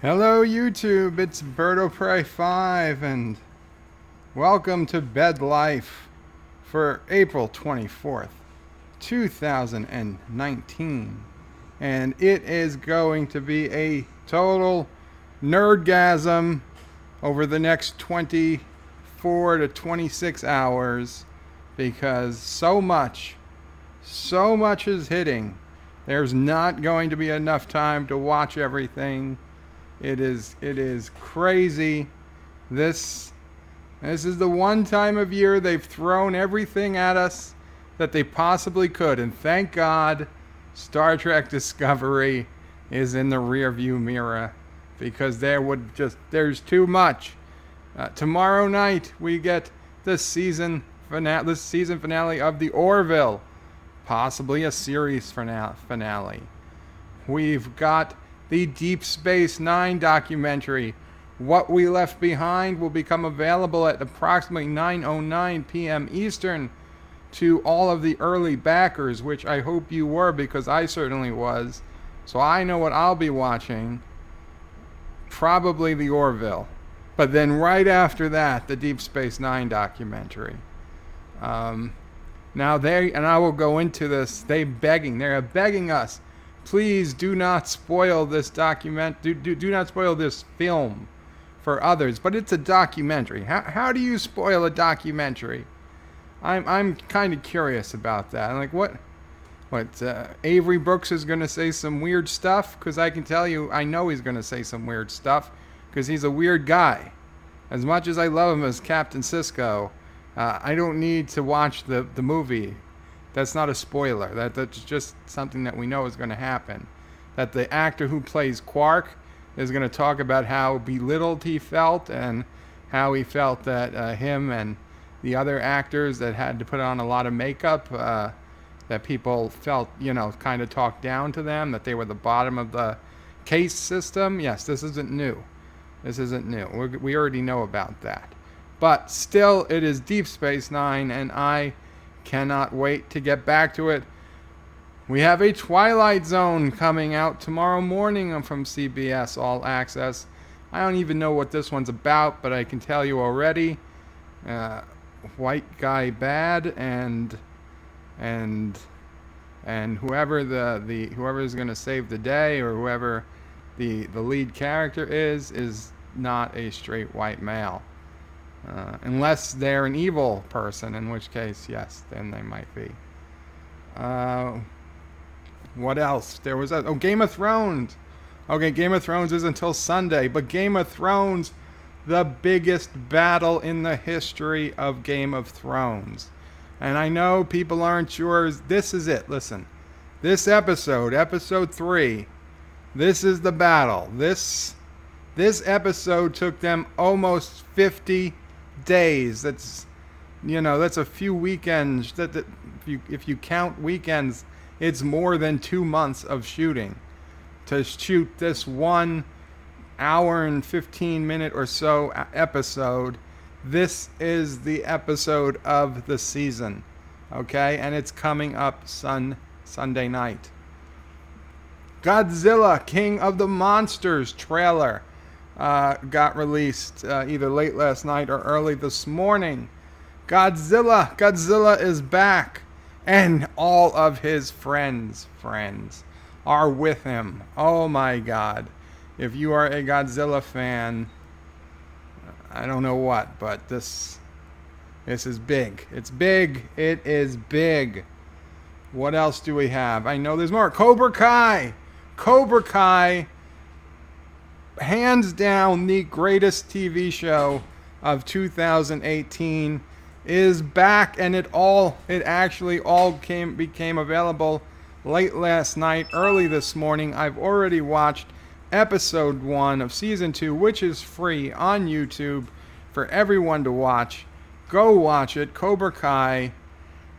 Hello YouTube, it's BirdoPrey5 and welcome to Bed Life for April 24th, 2019. And it is going to be a total nerdgasm over the next 24 to 26 hours because so much is hitting. There's not going to be enough time to watch everything. It is crazy. This is the one time of year they've thrown everything at us that they possibly could, and thank God Star Trek Discovery is in the rearview mirror because there's too much. Tomorrow night we get the season finale of the Orville, possibly a series finale. We've got the Deep Space Nine documentary. What We Left Behind will become available at approximately 9:09 p.m. Eastern to all of the early backers, which I hope you were because I certainly was. So I know what I'll be watching. Probably the Orville. But then right after that, the Deep Space Nine documentary. Now and I will go into this, they are begging us, please do not spoil this do not spoil this film for others. But it's a documentary. How do you spoil a documentary? I'm kind of curious about that. I'm like, what Avery Brooks is going to say some weird stuff? Because I can tell you, I know he's going to say some weird stuff because he's a weird guy. As much as I love him as Captain Sisko, I don't need to watch the movie. That's not a spoiler. That's just something that we know is going to happen. That the actor who plays Quark is going to talk about how belittled he felt and how he felt that him and the other actors that had to put on a lot of makeup, that people felt, kind of talked down to them, that they were the bottom of the case system. Yes, this isn't new. We already know about that. But still, it is Deep Space Nine, and I cannot wait to get back to it. We have a Twilight Zone coming out tomorrow morning from CBS All Access. I don't even know what this one's about, but I can tell you already. White guy bad, and whoever whoever is going to save the day, or whoever the lead character is not a straight white male. Unless they're an evil person, in which case, yes, then they might be. What else? There was Game of Thrones. Okay, Game of Thrones is until Sunday, but Game of Thrones, the biggest battle in the history of Game of Thrones. And I know people aren't sure. This is it. Listen, this episode 3, this is the battle. This episode took them almost 50 days. That's a few weekends. That if you count weekends, it's more than 2 months of shooting to shoot this 1 hour and 15 minute or so episode. This is the episode of the season, okay, and it's coming up Sunday night. Godzilla King of the Monsters trailer got released either late last night or early this morning. Godzilla is back, and all of his friends are with him. Oh my God. If you are a Godzilla fan, I don't know what, but this is big. It's big. It is big. What else do we have? I know there's more. Cobra Kai, hands down the greatest TV show of 2018, is back, and it actually all became available late last night, early this morning. I've already watched episode 1 of season 2, which is free on YouTube for everyone to watch. Go watch it. Cobra Kai,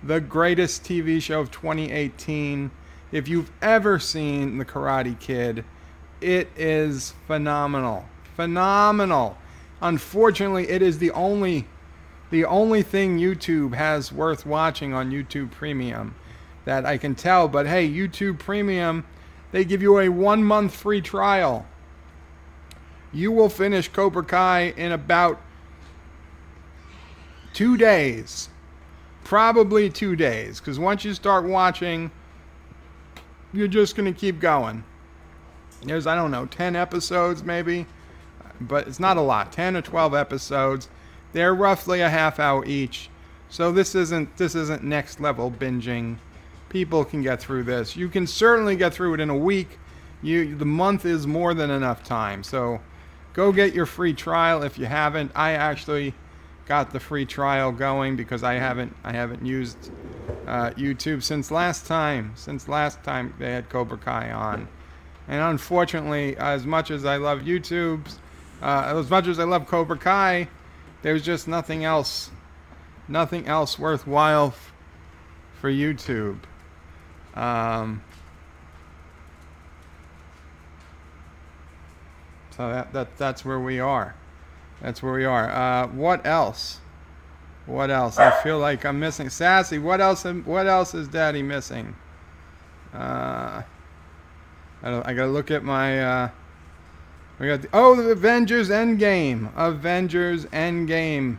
the greatest TV show of 2018. If you've ever seen The Karate Kid, it is phenomenal. Unfortunately, it is the only thing YouTube has worth watching on YouTube Premium that I can tell. But hey, YouTube Premium, they give you a 1 month free trial. You will finish Cobra Kai in about 2 days. Probably 2 days. Because once you start watching, you're just going to keep going. There's, I don't know, 10 episodes maybe. But it's not a lot. 10 or 12 episodes. They're roughly a half hour each. So this isn't next level binging. People can get through this. You can certainly get through it in a week. The month is more than enough time. So go get your free trial if you haven't. I actually got the free trial going because I haven't used YouTube since last time. Since last time they had Cobra Kai on. And unfortunately, as much as I love YouTube's, as much as I love Cobra Kai, there's just nothing else worthwhile for YouTube. So that's where we are. That's where we are. What else? What else? I feel like I'm missing. Sassy, what else is Daddy missing? I gotta look at my. We got the Avengers Endgame. Avengers Endgame.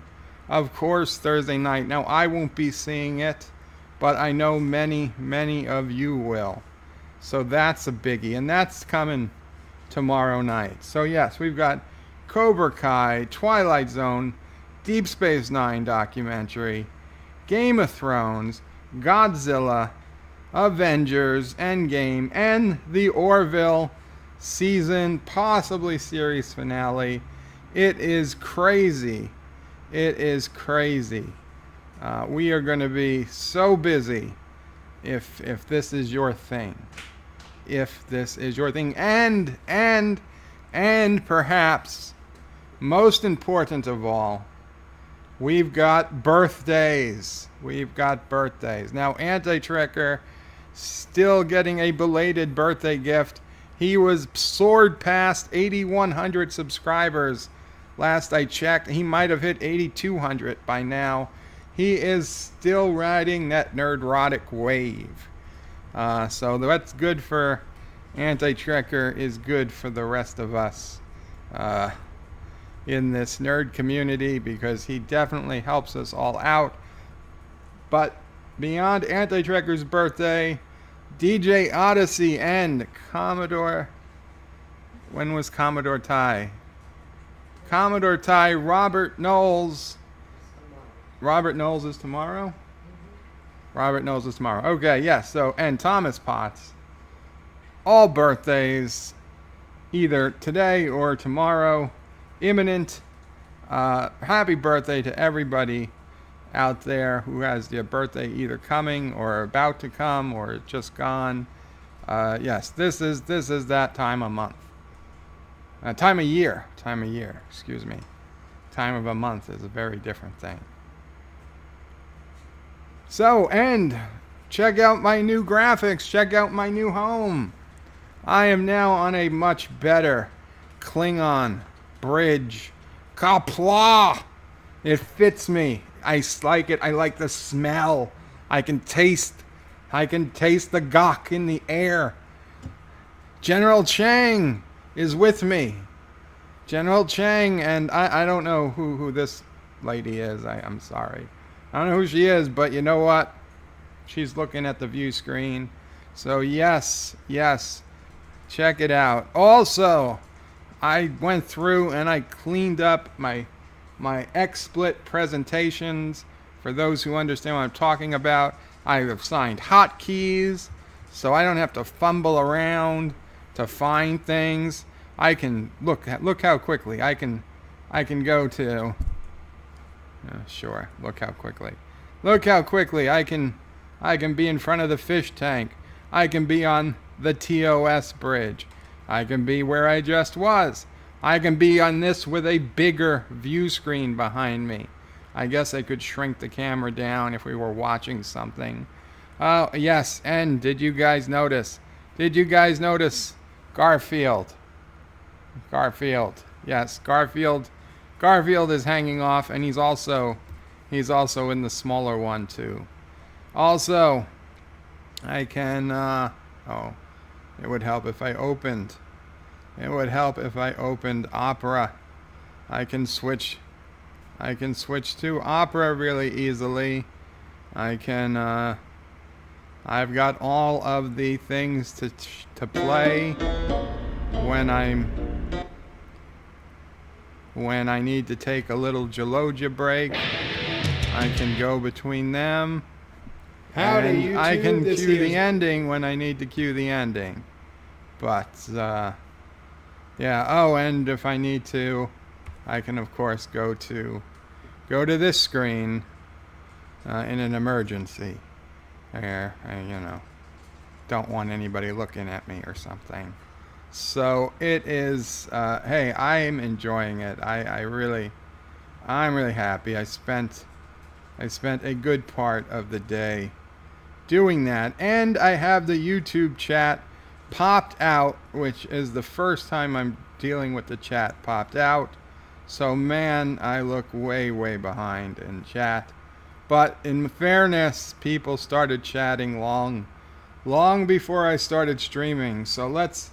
Of course, Thursday night. Now, I won't be seeing it, but I know many of you will. So that's a biggie, and that's coming tomorrow night. So yes, we've got Cobra Kai, Twilight Zone, Deep Space Nine documentary, Game of Thrones, Godzilla, Avengers, Endgame, and the Orville season, possibly series finale. It is crazy. It is crazy. We are going to be so busy if this is your thing. If this is your thing. And perhaps most important of all, we've got birthdays. We've got birthdays. Now, Anti-Trekker still getting a belated birthday gift. He was soared past 8,100 subscribers. Last I checked, he might have hit 8,200 by now. He is still riding that nerdrotic wave. So that's good for Anti-Trekker, is good for the rest of us in this nerd community, because he definitely helps us all out. But beyond Anti-Trekker's birthday, DJ Odyssey and Commodore... When was Commodore Ty? Commodore Ty, Robert Knowles. Robert Knowles is tomorrow? Robert Knowles is tomorrow. Okay, yes. So, and Thomas Potts. All birthdays, either today or tomorrow. Imminent. Happy birthday to everybody out there who has their birthday either coming or about to come or just gone. Yes, this is that time of month. Time of year, excuse me. Time of a month is a very different thing. So, and check out my new graphics. Check out my new home. I am now on a much better Klingon bridge. Qapla! It fits me. I like it. I like the smell. I can taste the gok in the air. General Chang is with me. General Chang, and I don't know who this lady is. I'm sorry. I don't know who she is, but you know what? She's looking at the view screen. So yes, check it out. Also, I went through and I cleaned up my XSplit presentations. For those who understand what I'm talking about, I have signed hotkeys, so I don't have to fumble around to find things. I can look how quickly I can go to. Sure, look how quickly I can be in front of the fish tank. I can be on the TOS bridge. I can be where I just was. I can be on this with a bigger view screen behind me. I guess I could shrink the camera down if we were watching something. Oh, yes, and did you guys notice Garfield? Yes, Garfield is hanging off, and he's also in the smaller one too. Also, I can it would help if I opened It would help if I opened Opera. I can switch to Opera really easily. I've got all of the things to play when I need to take a little geologia break. I can go between them. Howdy, and YouTube. I can This cue the is- ending when I need to cue the ending. But yeah. Oh, and if I need to, I can of course go to this screen in an emergency. There, don't want anybody looking at me or something. So it is. Hey, I am enjoying it. I'm really happy. I spent a good part of the day doing that, and I have the YouTube chat popped out, which is the first time I'm dealing with the chat popped out. So man, I look way behind in chat. But in fairness, people started chatting long before I started streaming. So let's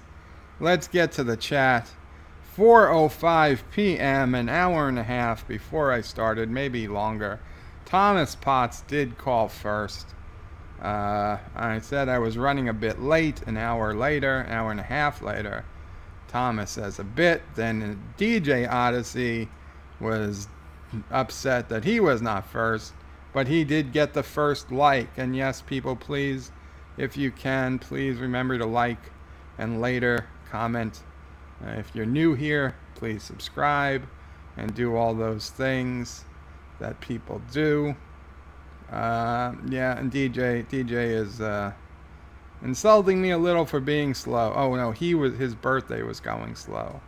get to the chat. 4:05 p.m., an hour and a half before I started, maybe longer. Thomas Potts did call first. I said I was running a bit late, an hour and a half later. Thomas says a bit. Then DJ Odyssey was upset that he was not first, but he did get the first like. And yes, people, please, if you can, please remember to like and later comment. If you're new here, please subscribe and do all those things that people do. Yeah, and DJ is insulting me a little for being slow. Oh no, his birthday was going slow.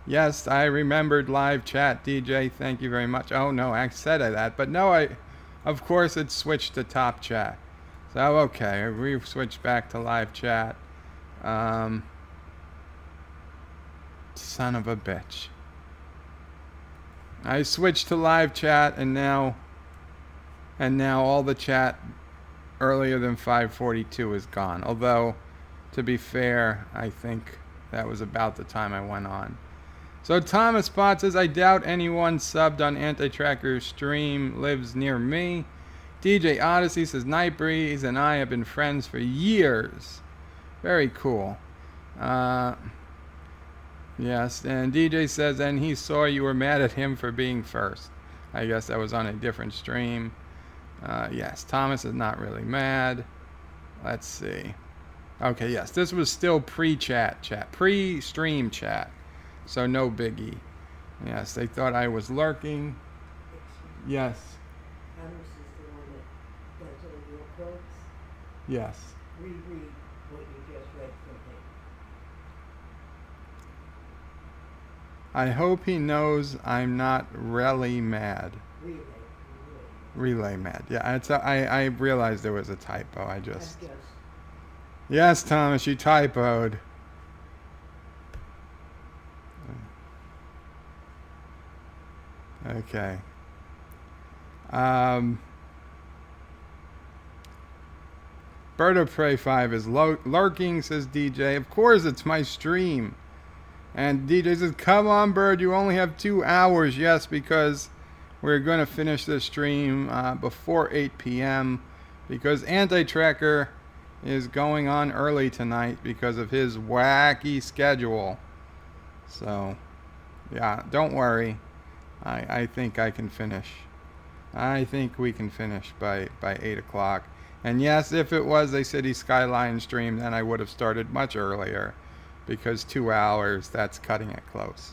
Yes, I remembered live chat, DJ. Thank you very much. Oh no, I said that, but no, of course it switched to top chat. So okay, we switched back to live chat. Son of a bitch. I switched to live chat, and now all the chat earlier than 5:42 is gone. Although, to be fair, I think that was about the time I went on. So Thomas Potts says, I doubt anyone subbed on Anti-Tracker's stream lives near me. DJ Odyssey says, Nightbreeze and I have been friends for years. Very cool. Yes, and DJ says, and he saw you were mad at him for being first. I guess that was on a different stream. Yes, Thomas is not really mad. Let's see. Okay, yes, this was still pre-stream chat. So no biggie. Yes, they thought I was lurking. Yes. Thomas is the one that does all your quotes. Yes. Reread what you just read from him. I hope he knows I'm not really mad. Relay mad. Yeah, I realized there was a typo. I just. Yes, Thomas, you typoed. Okay. Bird of Prey 5 is lurking, says DJ. Of course, it's my stream. And DJ says, come on, Bird, you only have 2 hours. Yes, because we're going to finish the stream before 8 p.m. because Anti-Tracker is going on early tonight because of his wacky schedule. So, yeah, don't worry. I think I can finish. I think we can finish by 8 o'clock. And yes, if it was a Cities Skylines stream, then I would have started much earlier. Because 2 hours, that's cutting it close.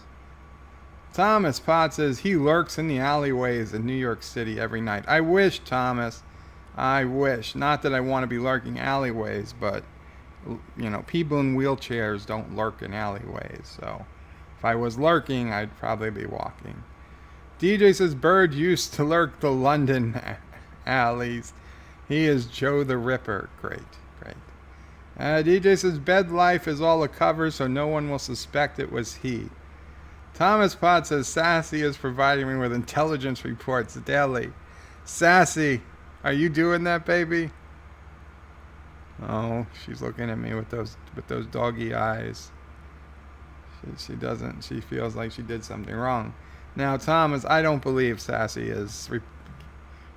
Thomas Potts says he lurks in the alleyways in New York City every night. I wish, Thomas. I wish. Not that I want to be lurking alleyways, but, people in wheelchairs don't lurk in alleyways. So, if I was lurking, I'd probably be walking. DJ says Bird used to lurk the London alleys. He is Joe the Ripper. Great. DJ says bed life is all a cover, so no one will suspect it was he. Thomas Potts says Sassy is providing me with intelligence reports daily. Sassy, are you doing that, baby? Oh, she's looking at me with those doggy eyes. She doesn't. She feels like she did something wrong. Now, Thomas, I don't believe Sassy is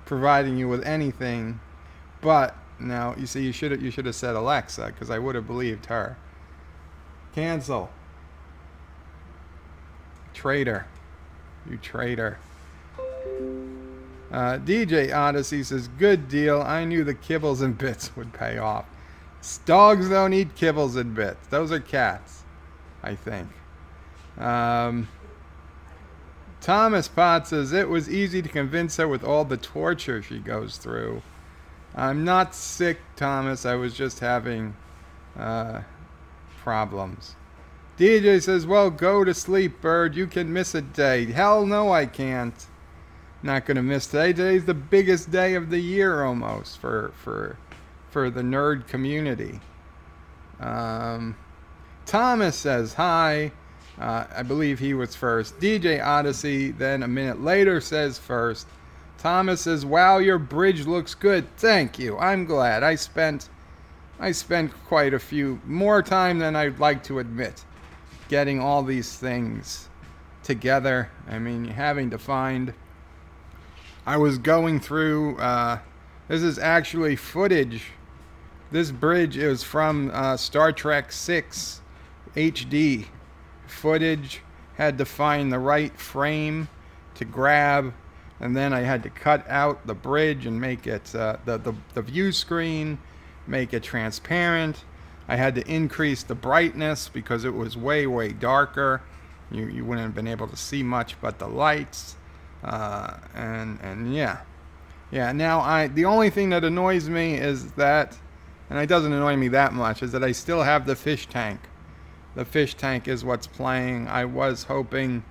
providing you with anything. But now you see, you should have said Alexa, because I would have believed her. Cancel. Traitor. You traitor. DJ Odyssey says, good deal. I knew the kibbles and bits would pay off. Dogs don't eat kibbles and bits. Those are cats, I think. Thomas Potts says, it was easy to convince her with all the torture she goes through. I'm not sick, Thomas. I was just having problems. DJ says, well, go to sleep, Bird. You can miss a day. Hell no, I can't. Not going to miss today. Today's the biggest day of the year almost for the nerd community. Thomas says, hi. I believe he was first. DJ Odyssey then a minute later says first. Thomas says, wow, your bridge looks good. Thank you. I'm glad. I spent quite a few more time than I'd like to admit getting all these things together. I mean, having to find. I was going through. This is actually footage. This bridge is from Star Trek 6 HD footage. Had to find the right frame to grab. And then I had to cut out the bridge and make it the view screen, make it transparent. I had to increase the brightness because it was way, way darker. You wouldn't have been able to see much but the lights. And yeah. Now the only thing that annoys me is that, and it doesn't annoy me that much, is that I still have the fish tank. The fish tank is what's playing. I was hoping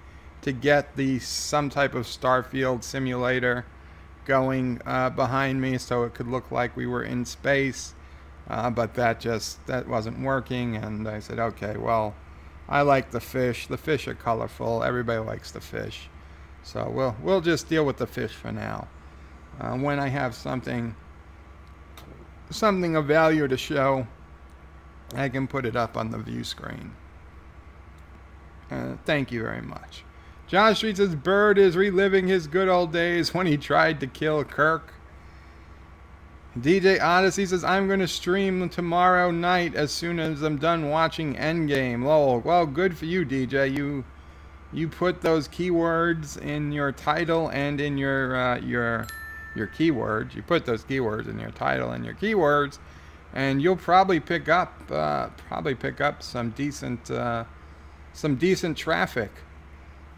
to get some type of Starfield simulator going behind me so it could look like we were in space, but that wasn't working, and I said, okay, well, I like the fish. The fish are colorful. Everybody likes the fish, so we'll just deal with the fish for now. When I have something of value to show, I can put it up on the view screen. Thank you very much. John Street says, Bird is reliving his good old days when he tried to kill Kirk. DJ Odyssey says, I'm going to stream tomorrow night as soon as I'm done watching Endgame. Lol. Well, good for you, DJ. You put those keywords in your title and in your keywords. You put those keywords in your title and your keywords, and you'll probably pick up some decent traffic.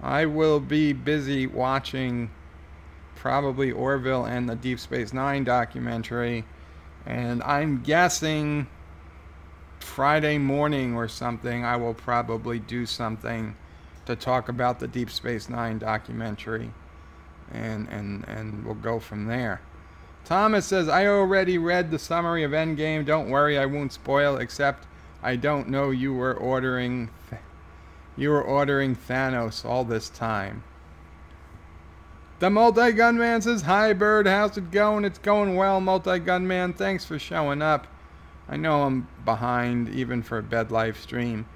I will be busy watching probably Orville and the Deep Space Nine documentary, and I'm guessing Friday morning or something I will probably do something to talk about the Deep Space Nine documentary, and we'll go from there. Thomas says, I already read the summary of Endgame. Don't worry, I won't spoil, except I don't know you were ordering Thanos all this time. The Multi-Gunman says, hi, Bird. How's it going? It's going well, Multi-Gunman. Thanks for showing up. I know I'm behind, even for a Bed Life stream.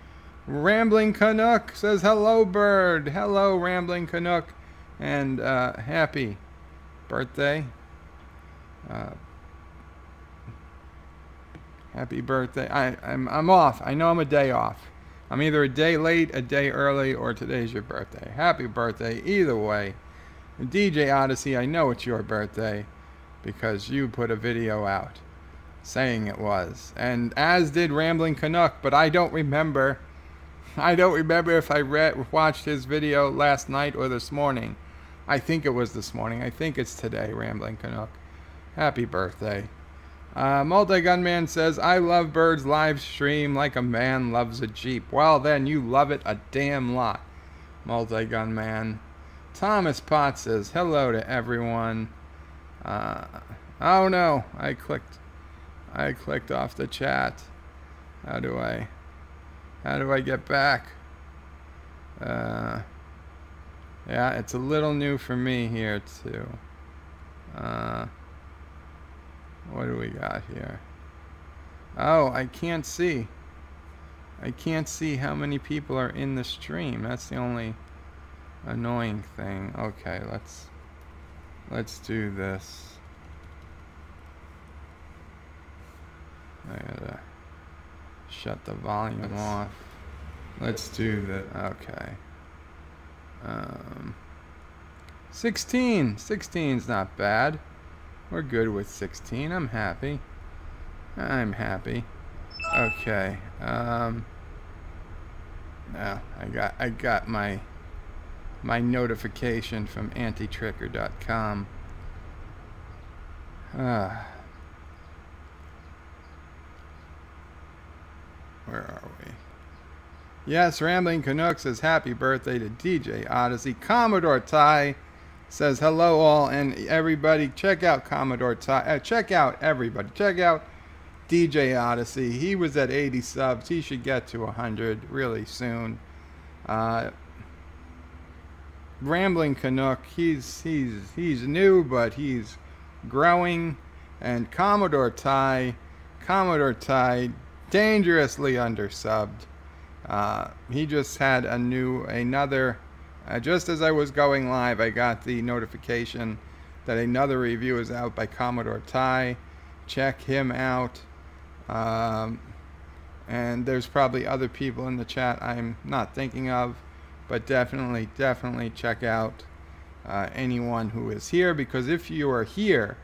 Rambling Canuck says, hello, Bird. Hello, Rambling Canuck. And happy birthday. Happy birthday. I'm off. I know I'm a day off. I'm either a day late, a day early, or today's your birthday. Happy birthday, either way. DJ Odyssey, I know it's your birthday because you put a video out saying it was. And as did Rambling Canuck, but I don't remember. I don't remember if I watched his video last night or this morning. I think it was this morning. I think it's today, Rambling Canuck. Happy birthday. Multi-Gunman says, I love Bird's live stream like a man loves a Jeep. Well, then you love it a damn lot, Multi-Gunman. Thomas Potts says, hello to everyone. Oh no, I clicked off the chat. How do I get back? Yeah, it's a little new for me here too. What do we got here? Oh, I can't see. I can't see how many people are in the stream. That's the only annoying thing. Okay, let's do this. I gotta shut the volume off. Let's do that. Okay. 16. 16's not bad. We're good with 16. I'm happy. I'm happy. Okay. Now I got my notification from antitricker.com. Where are we? Yes, Rambling Canuck says happy birthday to DJ Odyssey. Commodore Ty says hello all, and everybody check out Commodore Ty. Check out everybody. Check out DJ Odyssey. He was at 80 subs. He should get to 100 really soon. Rambling Canuck, he's new, but he's growing. And Commodore Ty, dangerously undersubbed. He just had another. Just as I was going live, I got the notification that another review is out by Commodore Ty. Check him out. And there's probably other people in the chat I'm not thinking of, but definitely check out anyone who is here, because if you are here,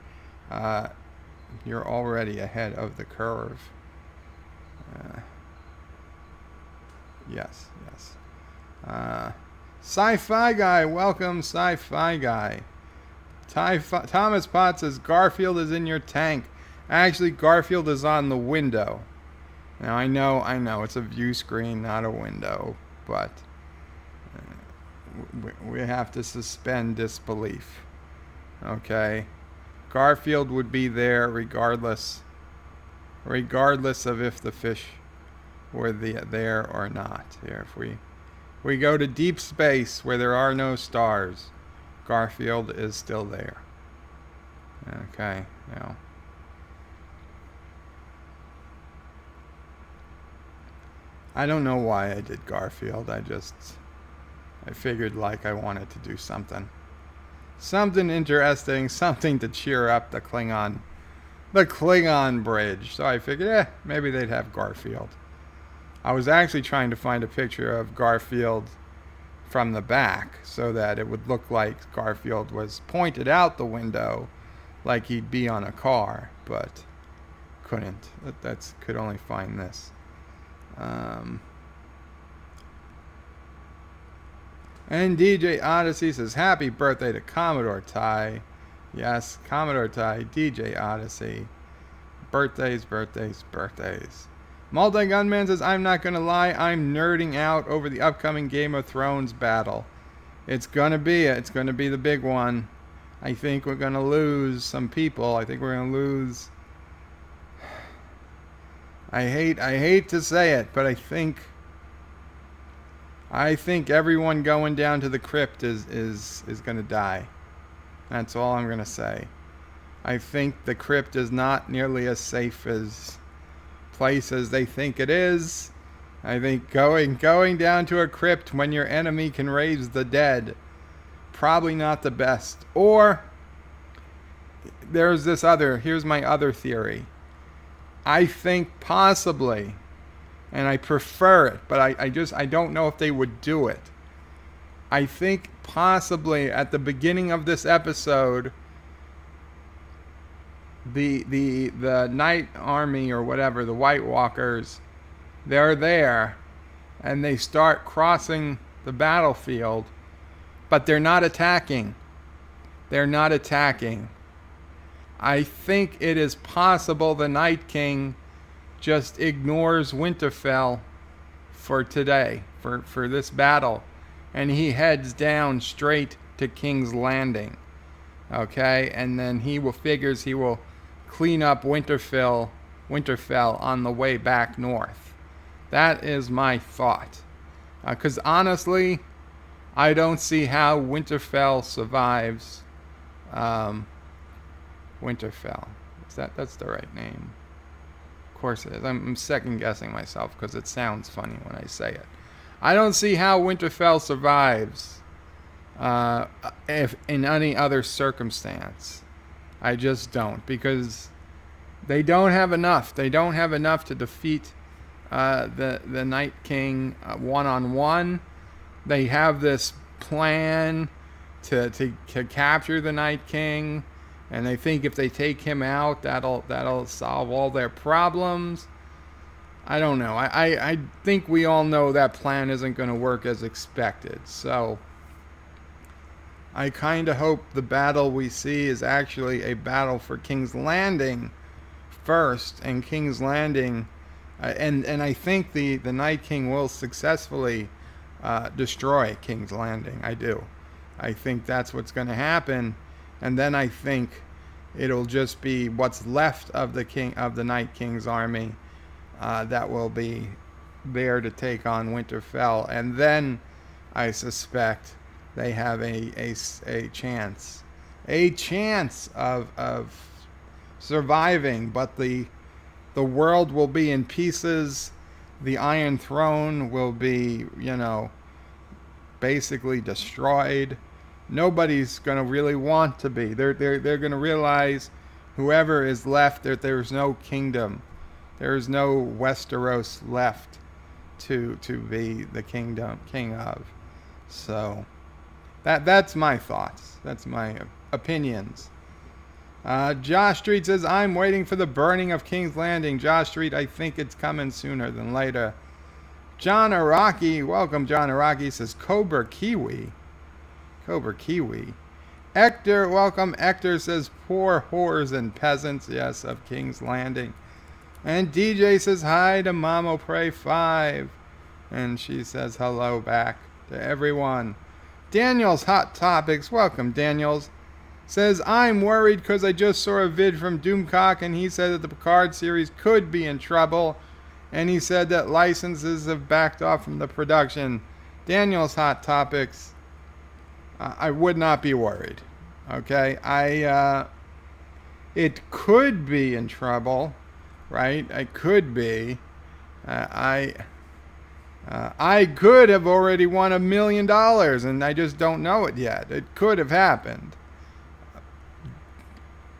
you're already ahead of the curve. Yes. Sci-Fi Guy, welcome, Sci-Fi Guy. Thomas Potts says Garfield is in your tank. Actually, Garfield is on the window. Now, I know, it's a view screen, not a window, but we have to suspend disbelief. Okay? Garfield would be there regardless of if the fish were there or not. Here, if we go to deep space where there are no stars, Garfield is still there. Okay, now. I don't know why I did Garfield. I figured like I wanted to do something interesting, something to cheer up the Klingon bridge. So I figured, maybe they'd have Garfield. I was actually trying to find a picture of Garfield from the back so that it would look like Garfield was pointed out the window like he'd be on a car, but couldn't. Could only find this. And DJ Odyssey says happy birthday to Commodore Ty. Yes, Commodore Ty, DJ Odyssey. Birthdays. Multi-Gunman says, I'm not going to lie, I'm nerding out over the upcoming Game of Thrones battle. It's going to be the big one. I think we're going to lose some people. I think we're going to lose. I hate to say it, but I think everyone going down to the crypt is going to die. That's all I'm going to say. I think the crypt is not nearly as safe as place as they think it is. I think going down to a crypt when your enemy can raise the dead, probably not the best. Or here's my other theory. I think possibly, and I prefer it, but I don't know if they would do it. I think possibly at the beginning of this episode, the Night Army or whatever, the White Walkers, they're there, and they start crossing the battlefield, but they're not attacking. I think it is possible the Night King just ignores Winterfell for today, for this battle, and he heads down straight to King's Landing. Okay, and then figures he will clean up Winterfell on the way back north. That is my thought. Because honestly, I don't see how Winterfell survives. Winterfell. That's the right name. course it is. I'm second guessing myself because it sounds funny when I say it. I don't see how Winterfell survives if in any other circumstance. I just don't, because they don't have enough. They don't have enough to defeat the Night King one-on-one. They have this plan to capture the Night King, and they think if they take him out, that'll solve all their problems. I don't know. I think we all know that plan isn't going to work as expected. So I kind of hope the battle we see is actually a battle for King's Landing first, and King's Landing, and I think the Night King will successfully destroy King's Landing. I do. I think that's what's going to happen, and then I think it'll just be what's left of the Night King's army that will be there to take on Winterfell, and then I suspect they have a chance of surviving, but the world will be in pieces. The Iron Throne will be, basically destroyed. Nobody's going to really want to be. They're going to realize, whoever is left, that there's no kingdom. There's no Westeros left to be the king of. So that's my thoughts. That's my opinions. Josh Street says, I'm waiting for the burning of King's Landing. Josh Street, I think it's coming sooner than later. John Araki, welcome John Araki, says Cobra Kiwi. Hector, welcome. Hector says, poor whores and peasants, yes, of King's Landing. And DJ says hi to Mamo Pray 5. And she says hello back to everyone. Daniel's Hot Topics, welcome Daniel's. Says, I'm worried because I just saw a vid from Doomcock and he said that the Picard series could be in trouble. And he said that licenses have backed off from the production. Daniel's Hot Topics, I would not be worried. Okay? It could be in trouble, right? I could be. I could have already won $1 million and I just don't know it yet. It could have happened.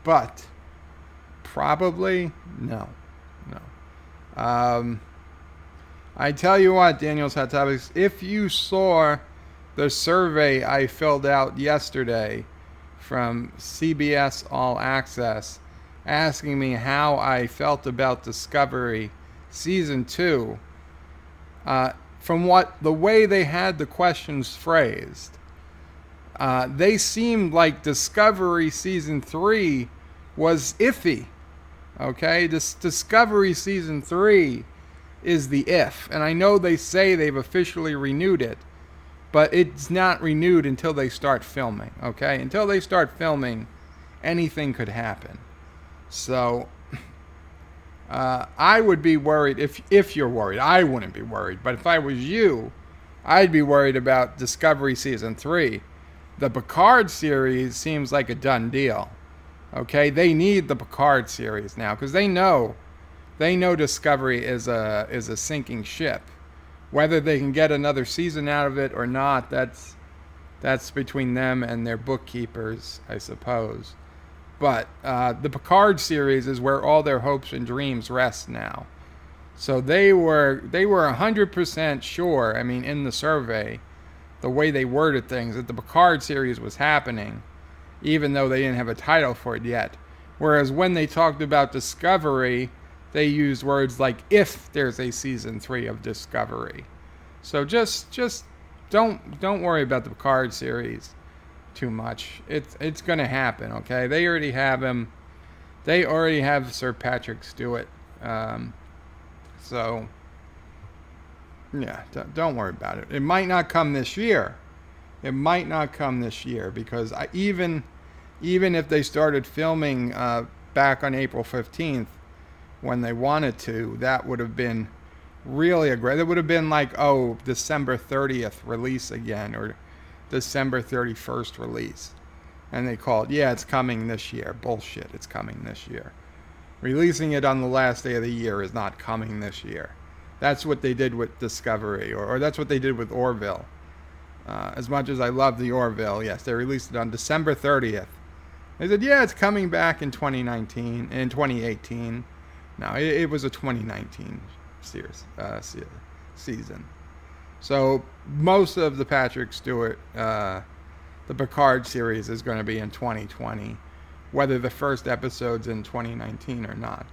But probably no. I tell you what, Daniel's Hot Topics, if you saw the survey I filled out yesterday from CBS All Access asking me how I felt about Discovery Season 2, from the way they had the questions phrased, they seemed like Discovery Season 3 was iffy. Okay? This Discovery Season 3 is the if. And I know they say they've officially renewed it, but it's not renewed until they start filming. Okay? Until they start filming, anything could happen. So, I would be worried if you're worried. I wouldn't be worried. But if I was you, I'd be worried about Discovery Season 3. The Picard series seems like a done deal. Okay, they need the Picard series now because they know Discovery is a sinking ship. Whether they can get another season out of it or not, that's between them and their bookkeepers, I suppose. But the Picard series is where all their hopes and dreams rest now. So they were 100% sure. I mean, in the survey, the way they worded things, that the Picard series was happening, even though they didn't have a title for it yet. Whereas when they talked about Discovery, they used words like, if there's a season 3 of Discovery. So just don't worry about the Picard series too much. It's going to happen, okay? They already have him. They already have Sir Patrick Stewart. So, yeah, don't worry about it. It might not come this year. Because even if they started filming back on April 15th when they wanted to, that would have been really aggressive. It would have been like, December 30th release again, or December 31st release. And they called, it's coming this year. Bullshit, it's coming this year. Releasing it on the last day of the year is not coming this year. That's what they did with Discovery, or that's what they did with Orville. As much as I love the Orville, yes, they released it on December 30th. They said, yeah, it's coming back in 2018. No, it was a 2019 season. So most of the Patrick Stewart, the Picard series is going to be in 2020, whether the first episode's in 2019 or not.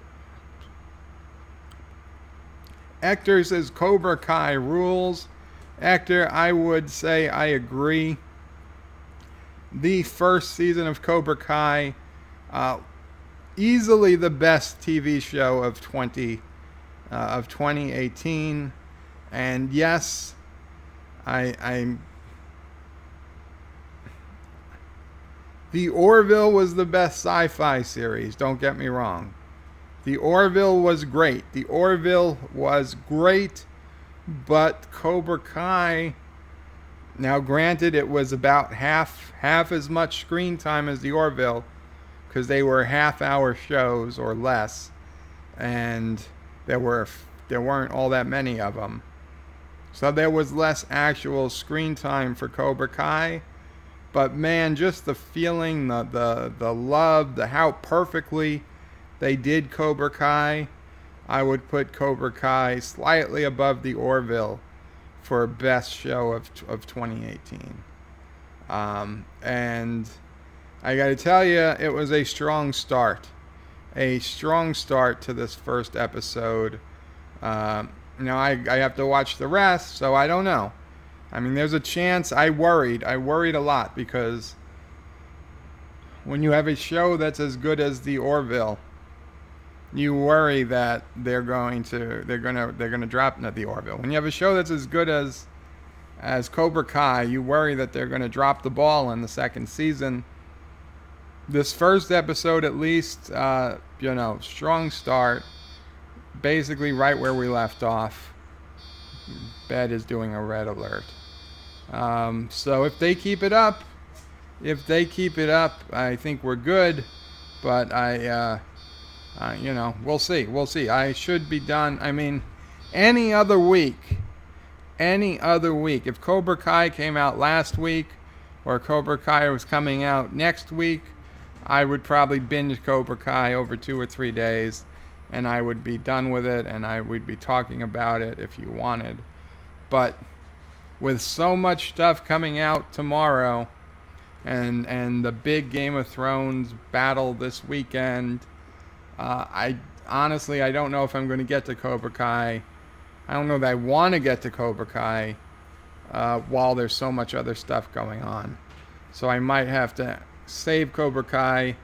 Hector says Cobra Kai rules. Hector, I would say I agree. The first season of Cobra Kai, easily the best TV show of 2018, and yes, I'm. The Orville was the best sci-fi series. Don't get me wrong. The Orville was great. But Cobra Kai, now granted, it was about half as much screen time as the Orville, because they were half-hour shows or less, and there weren't all that many of them. So there was less actual screen time for Cobra Kai. But man, just the feeling, the love, how perfectly they did Cobra Kai, I would put Cobra Kai slightly above the Orville for best show of 2018. And I got to tell you, it was a strong start to this first episode. I have to watch the rest, so I don't know. I mean, there's a chance. I worried a lot, because when you have a show that's as good as the Orville, you worry that they're gonna drop the Orville. When you have a show that's as good as Cobra Kai, you worry that they're gonna drop the ball in the second season. This first episode, at least, strong start, basically right where we left off. Bed is doing a red alert. So if they keep it up, I think we're good. But we'll see. I should be done. I mean, any other week, if Cobra Kai came out last week, or Cobra Kai was coming out next week, I would probably binge Cobra Kai over 2 or 3 days, and I would be done with it, and I would be talking about it if you wanted. But with so much stuff coming out tomorrow, and the big Game of Thrones battle this weekend, I don't know if I'm going to get to Cobra Kai. I don't know that I want to get to Cobra Kai while there's so much other stuff going on. So I might have to save Cobra Kai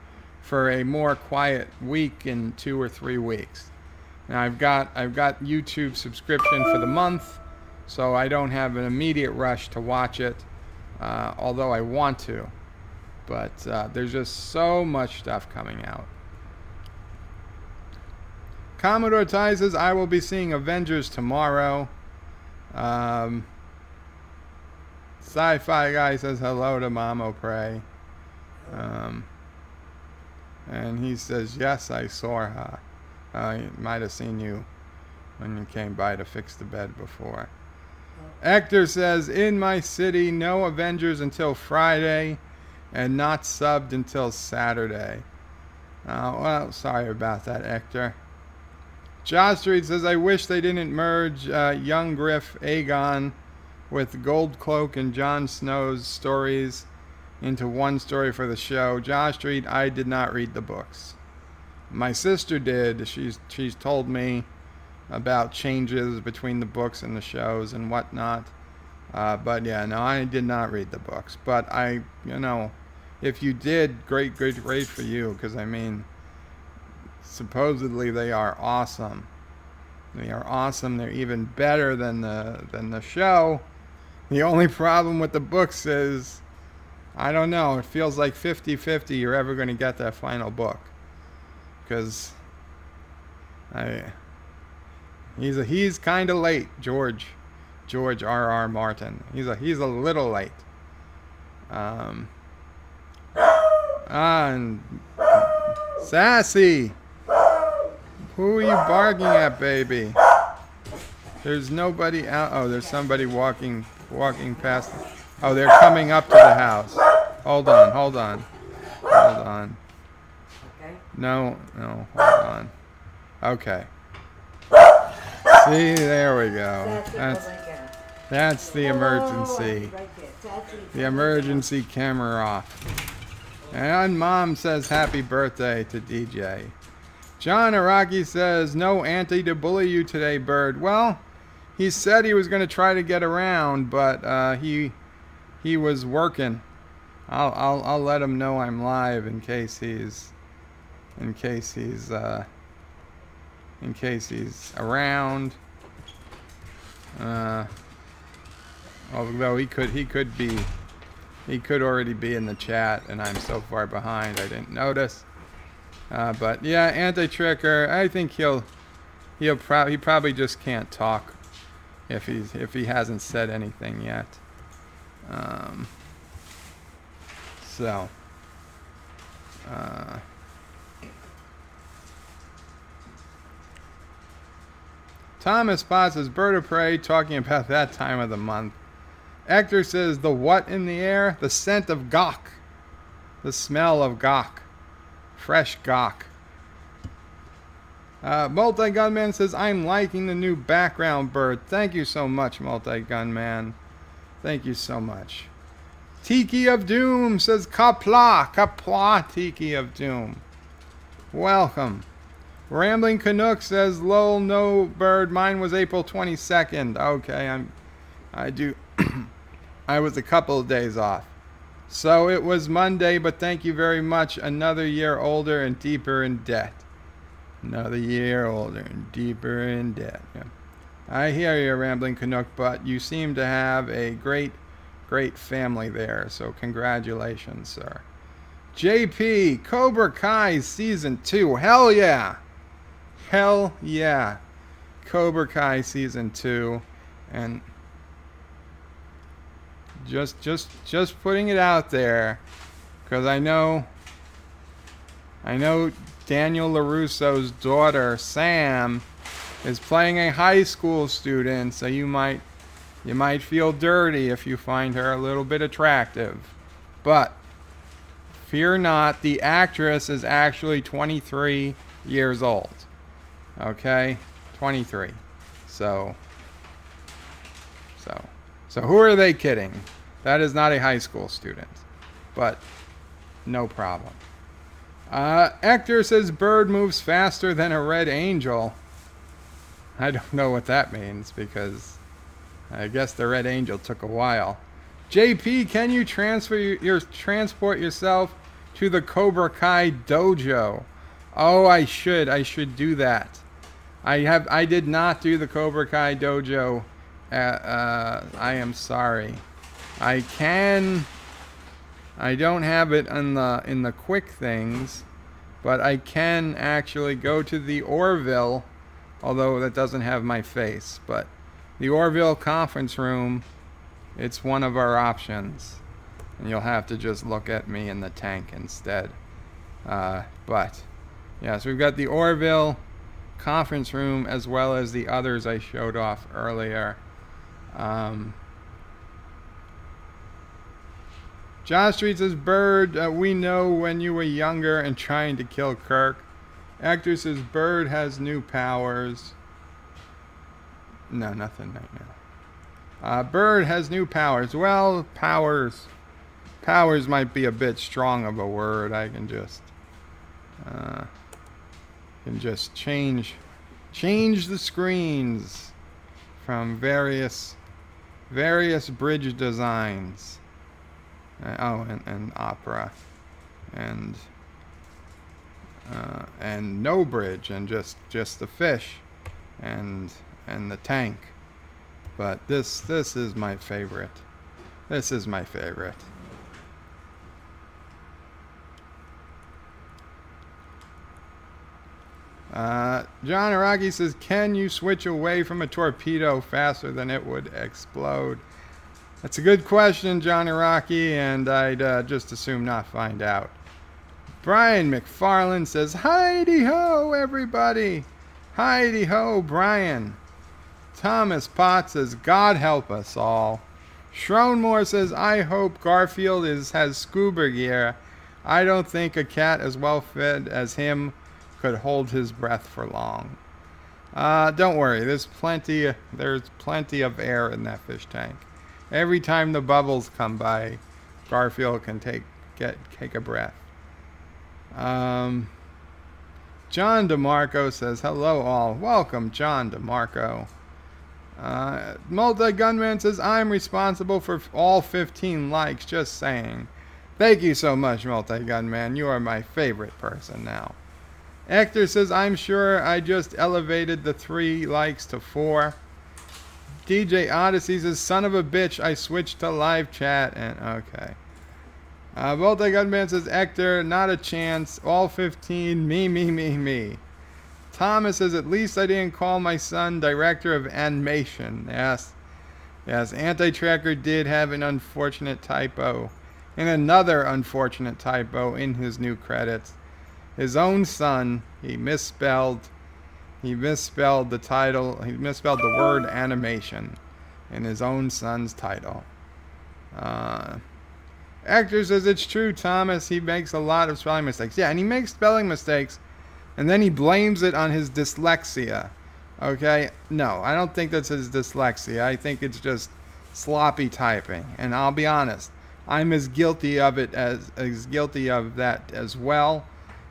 for a more quiet week in 2 or 3 weeks. Now I've got YouTube subscription for the month, so I don't have an immediate rush to watch it, although I want to. But there's just so much stuff coming out. Commodore Ty says, I will be seeing Avengers tomorrow. Sci-Fi Guy says hello to Mamo Pray. And he says, yes, I saw her. He might have seen you when you came by to fix the bed before. Hector says, in my city, no Avengers until Friday, and not subbed until Saturday. Well, sorry about that, Hector. Josh Street says, I wish they didn't merge Young Griff Aegon with Gold Cloak and Jon Snow's stories into one story for the show. Josh Street, I did not read the books. My sister did. She's told me about changes between the books and the shows and whatnot. But yeah, no, I did not read the books. But if you did, great for you, because I mean, supposedly they are awesome. They're even better than the show. The only problem with the books is, I don't know, it feels like 50-50 you're ever going to get that final book. Because he's kind of late, George R.R. Martin. He's a little late. And Sassy. Who are you barking at, baby? There's nobody out. Oh, there's somebody walking past. Oh, they're coming up to the house. Hold on, hold on. Hold on. Okay. No, hold on. Okay. See, there we go. That's the emergency. The emergency camera off. And Mom says happy birthday to DJ. John Araki says, no auntie to bully you today, Bird. Well, he said he was going to try to get around, but he was working. I'll let him know I'm live in case he's around. Although he could already be in the chat, and I'm so far behind I didn't notice. But yeah, anti-tricker. I think he probably just can't talk if he hasn't said anything yet. Thomas Potts says, Bird of Prey, talking about that time of the month. Hector says, the what in the air? The scent of gawk. The smell of gawk. Fresh gawk. Multi-Gunman says, I'm liking the new background, Bird. Thank you so much, Multi-Gunman. Thank you so much. Tiki of Doom says, Qapla. Qapla, Tiki of Doom. Welcome. Rambling Canuck says, lol, no, Bird. Mine was April 22nd. Okay, I was a couple of days off. So it was Monday, but thank you very much. Another year older and deeper in debt. Another year older and deeper in debt. Yeah. I hear you, Rambling Canuck, but you seem to have a great family there. So congratulations, sir. JP, Cobra Kai Season 2. Hell yeah. Hell yeah. Cobra Kai Season 2. And just putting it out there, because I know Daniel LaRusso's daughter Sam is playing a high school student, so you might feel dirty if you find her a little bit attractive. But fear not, the actress is actually 23 years old. Okay? 23. So who are they kidding? That is not a high school student. But no problem. Hector says Bird moves faster than a red angel. I don't know what that means, because I guess the red angel took a while. JP, can you transport yourself to the Cobra Kai dojo? Oh, I should do that. I did not do the Cobra Kai dojo. I am sorry. I don't have it in the quick things, but I can actually go to the Orville, although that doesn't have my face. But the Orville conference room, it's one of our options, and you'll have to just look at me in the tank instead. But yeah, so we've got the Orville conference room as well as the others I showed off earlier. John Street says, Bird, we know when you were younger and trying to kill Kirk. Actor says, Bird has new powers. No, nothing right now. Bird has new powers. Well, powers might be a bit strong of a word. I can just change the screens from various bridge designs. And opera, and no bridge, and just the fish, and the tank. But this is my favorite. This is my favorite. John Araki says, can you switch away from a torpedo faster than it would explode? That's a good question, John Araki, and I'd just assume not find out. Brian McFarland says, Heidi-ho, everybody. Heidi ho, Brian. Thomas Potts says, God help us all. Schronmore says, I hope Garfield has scuba gear. I don't think a cat as well fed as him could hold his breath for long. Don't worry, there's plenty of air in that fish tank. Every time the bubbles come by, Garfield can take a breath. John DeMarco says, hello all. Welcome, John DeMarco. Multi-Gunman says, I'm responsible for all 15 likes, just saying. Thank you so much, Multi-Gunman. You are my favorite person now. Hector says, I'm sure I just elevated the 3 likes to 4. DJ Odyssey says, son of a bitch, I switched to live chat. And okay. Multi-Gunman says, Hector, not a chance. All 15, me. Thomas says, at least I didn't call my son director of animation. Yes, Anti-Tracker did have an unfortunate typo. And another unfortunate typo in his new credits. His own son, he misspelled the title. He misspelled the word animation in his own son's title. Hector says, it's true, Thomas. He makes a lot of spelling mistakes. Yeah, and he makes spelling mistakes. And then he blames it on his dyslexia. Okay? No, I don't think that's his dyslexia. I think it's just sloppy typing. And I'll be honest, I'm as guilty of that as well.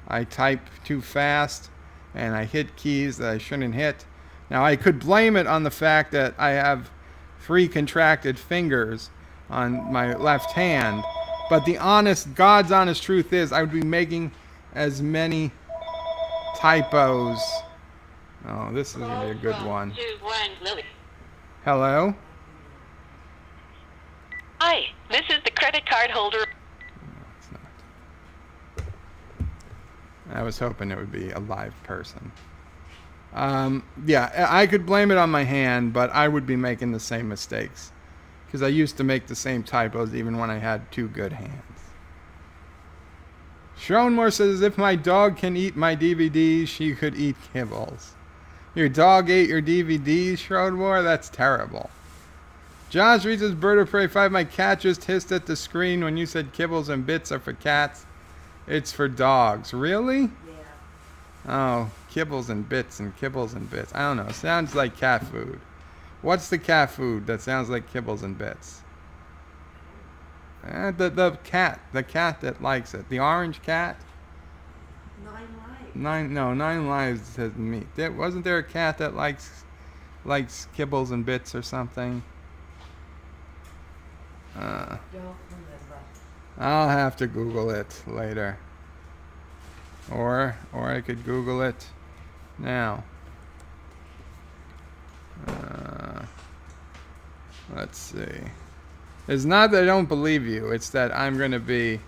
I type too fast and I hit keys that I shouldn't hit. Now I could blame it on the fact that I have 3 contracted fingers on my left hand, but God's honest truth is I would be making as many typos. Oh, this is going to be a good one. Hello? Hi, this is the credit card holder. No, it's not. I was hoping it would be a live person. Yeah, I could blame it on my hand, but I would be making the same mistakes. Because I used to make the same typos even when I had 2 good hands. Schronmore says, if my dog can eat my DVDs, she could eat kibbles. Your dog ate your DVDs, Schronmore? That's terrible. Josh reads his Bird of Prey 5. My cat just hissed at the screen when you said kibbles and bits are for cats. It's for dogs. Really? Yeah. Oh, kibbles and bits and kibbles and bits. I don't know. Sounds like cat food. What's the cat food that sounds like kibbles and bits? The cat that likes it. The orange cat? 9 lives. 9 lives has meat. Wasn't there a cat that likes kibbles and bits or something? Don't remember. I'll have to Google it later. Or I could Google it now. Let's see. It's not that I don't believe you. It's that I'm gonna be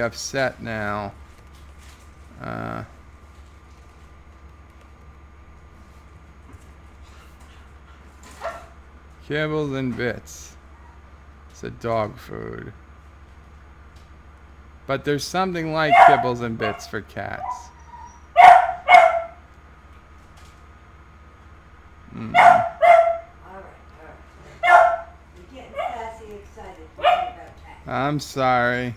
upset now. Kibbles and bits. It's a dog food. But there's something like kibbles and bits for cats. All right. You're getting sassy excited talking about cats. I'm sorry.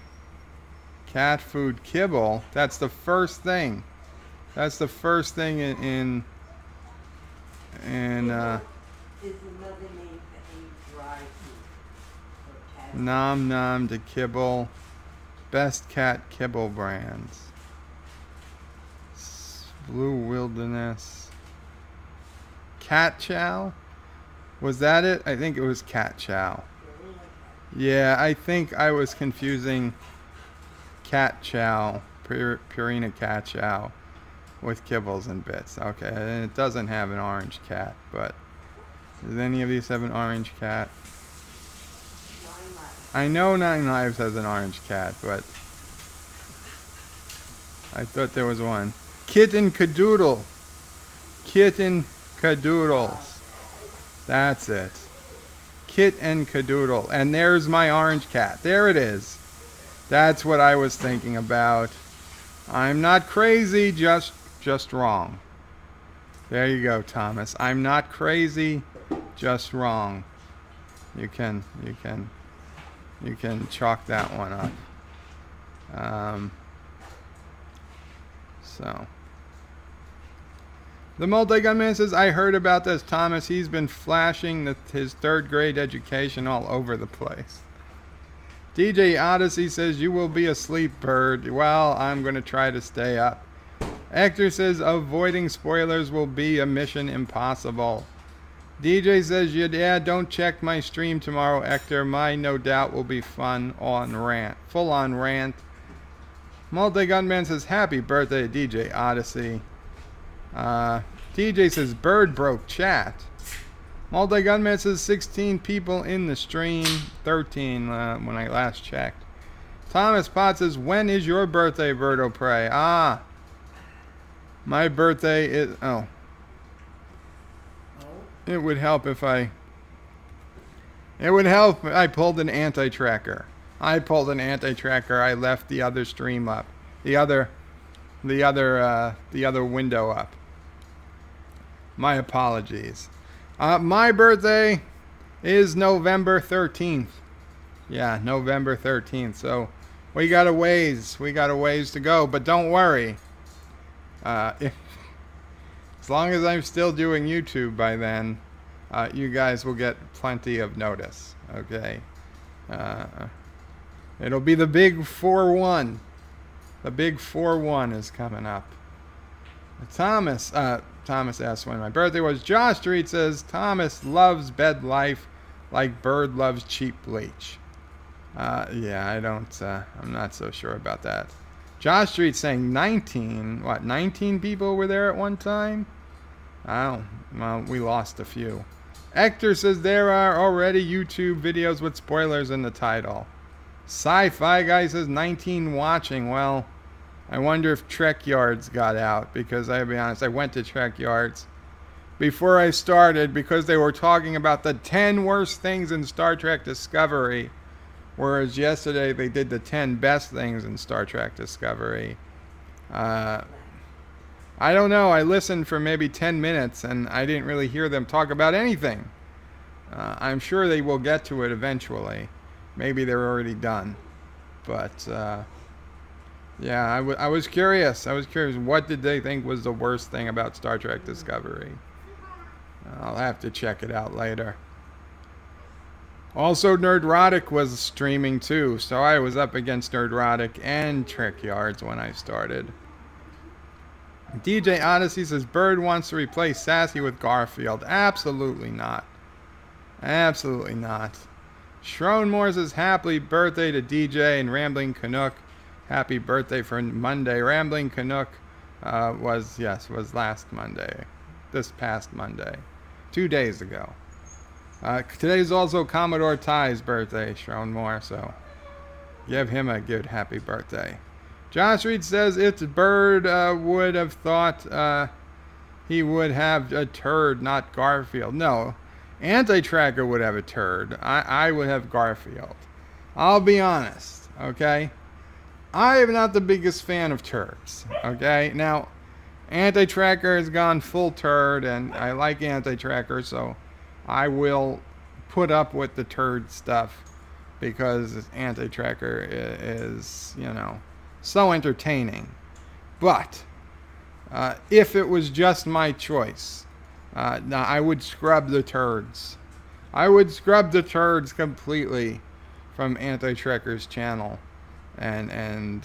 Cat food kibble. That's the first thing. That's the first thing in Is another name for any dry food for cats. nom nom to kibble. Best cat kibble brands. Blue Wilderness. Cat Chow? Was that it? I think it was Cat Chow. Yeah, I think I was confusing Cat Chow, Purina Cat Chow, with kibbles and bits. Okay, and it doesn't have an orange cat, but does any of these have an orange cat? 9 lives. I know 9 Lives has an orange cat, but I thought there was one. Kitten Cadoodle. Kitten Cadoodles. That's it. Kit and Cadoodle. And there's my orange cat. There it is. That's what I was thinking about. I'm not crazy, just wrong. There you go, Thomas. I'm not crazy, just wrong. You can chalk that one up. So the multi-gun man says, I heard about this, Thomas. He's been flashing his third grade education all over the place. DJ Odyssey says, you will be asleep, bird. Well, I'm going to try to stay up. Hector says, avoiding spoilers will be a mission impossible. DJ says, yeah, don't check my stream tomorrow, Hector. My no doubt will be fun on rant. Full on rant. Multi-Gunman says, happy birthday, DJ Odyssey. DJ says, bird broke chat. Multi-Gunman says, 16 people in the stream. 13 when I last checked. Thomas Potts says, when is your birthday, Birdo Prey? Ah. My birthday is... Oh. It would help if I... It would help if I pulled an anti-tracker. I pulled an anti-tracker. I left the other stream up. The other window up. My apologies. My birthday is November 13th. Yeah, November 13th. So we got a ways. We got a ways to go. But don't worry. As long as I'm still doing YouTube by then, you guys will get plenty of notice. Okay. It'll be the big 4-1. The big 4-1 is coming up. Thomas asks when my birthday was. Josh Street says, Thomas loves bed life like Bird loves cheap bleach. Yeah, I'm not so sure about that. Josh Street saying 19 people were there at one time? Oh, well, we lost a few. Hector says there are already YouTube videos with spoilers in the title. Sci-Fi Guy says 19 watching. Well, I wonder if Trek Yards got out, because I'll be honest, I went to Trek Yards before I started because they were talking about the 10 worst things in Star Trek Discovery, whereas yesterday they did the 10 best things in Star Trek Discovery. I don't know. I listened for maybe 10 minutes and I didn't really hear them talk about anything. I'm sure they will get to it eventually. Maybe they're already done. But, yeah, I was curious. I was curious. What did they think was the worst thing about Star Trek Discovery? I'll have to check it out later. Also, Nerdrotic was streaming too, so I was up against Nerdrotic and Trek Yards when I started. DJ Odyssey says, Bird wants to replace Sassy with Garfield. Absolutely not. Absolutely not. Schronmore says, happy birthday to DJ and Rambling Canuck. Happy birthday for Monday. Rambling Canuck was last Monday. This past Monday. 2 days ago. Today's also Commodore Ty's birthday, Schronmore, so give him a good happy birthday. Josh Reed says, if Bird would have thought he would have a turd, not Garfield. No, Anti-Tracker would have a turd. I would have Garfield. I'll be honest, okay? I am not the biggest fan of turds, okay? Now, Anti-Tracker has gone full turd, and I like Anti-Tracker, so I will put up with the turd stuff because Anti-Tracker is, so entertaining. But if it was just my choice, I would scrub the turds. I would scrub the turds completely from Anti-Tracker's channel and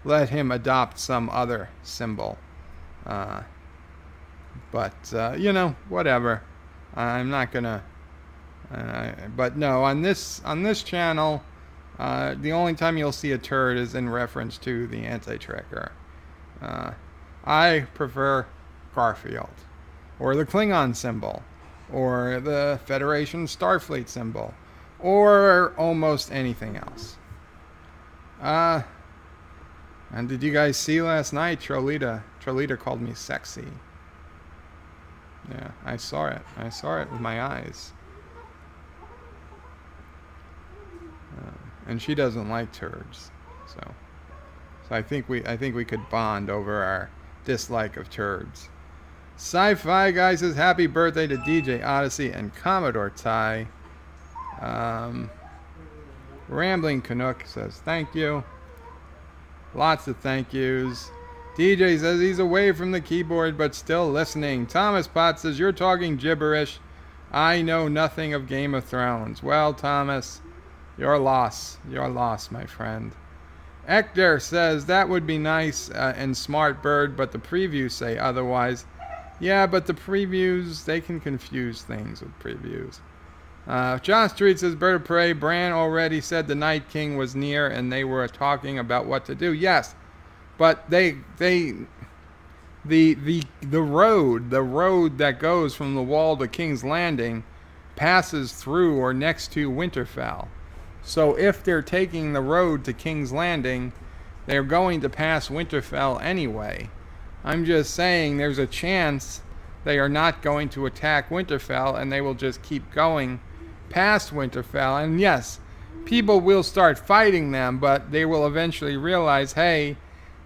let him adopt some other symbol. But whatever. I'm not gonna. But no, on this channel, the only time you'll see a turd is in reference to the Anti-Tracker. I prefer Garfield, or the Klingon symbol, or the Federation Starfleet symbol, or almost anything else. And did you guys see last night? Trolita called me sexy. Yeah, I saw it. I saw it with my eyes. And she doesn't like turds, so I think we could bond over our dislike of turds. Sci-Fi Guy says happy birthday to DJ Odyssey and Commodore Ty. Rambling Canuck says thank you. Lots of thank yous. DJ says he's away from the keyboard but still listening. Thomas Potts says you're talking gibberish. I know nothing of Game of Thrones. Well, Thomas, your loss. Your loss, my friend. Hector says that would be nice and smart bird, but the previews say otherwise. Yeah, but the previews, they can confuse things with previews. John Street says, Bird of Prey, Bran already said the Night King was near and they were talking about what to do. Yes, but the road that goes from the wall to King's Landing passes through or next to Winterfell. So if they're taking the road to King's Landing, they're going to pass Winterfell anyway. I'm just saying there's a chance they are not going to attack Winterfell and they will just keep going past Winterfell. And yes, people will start fighting them, but they will eventually realize, hey,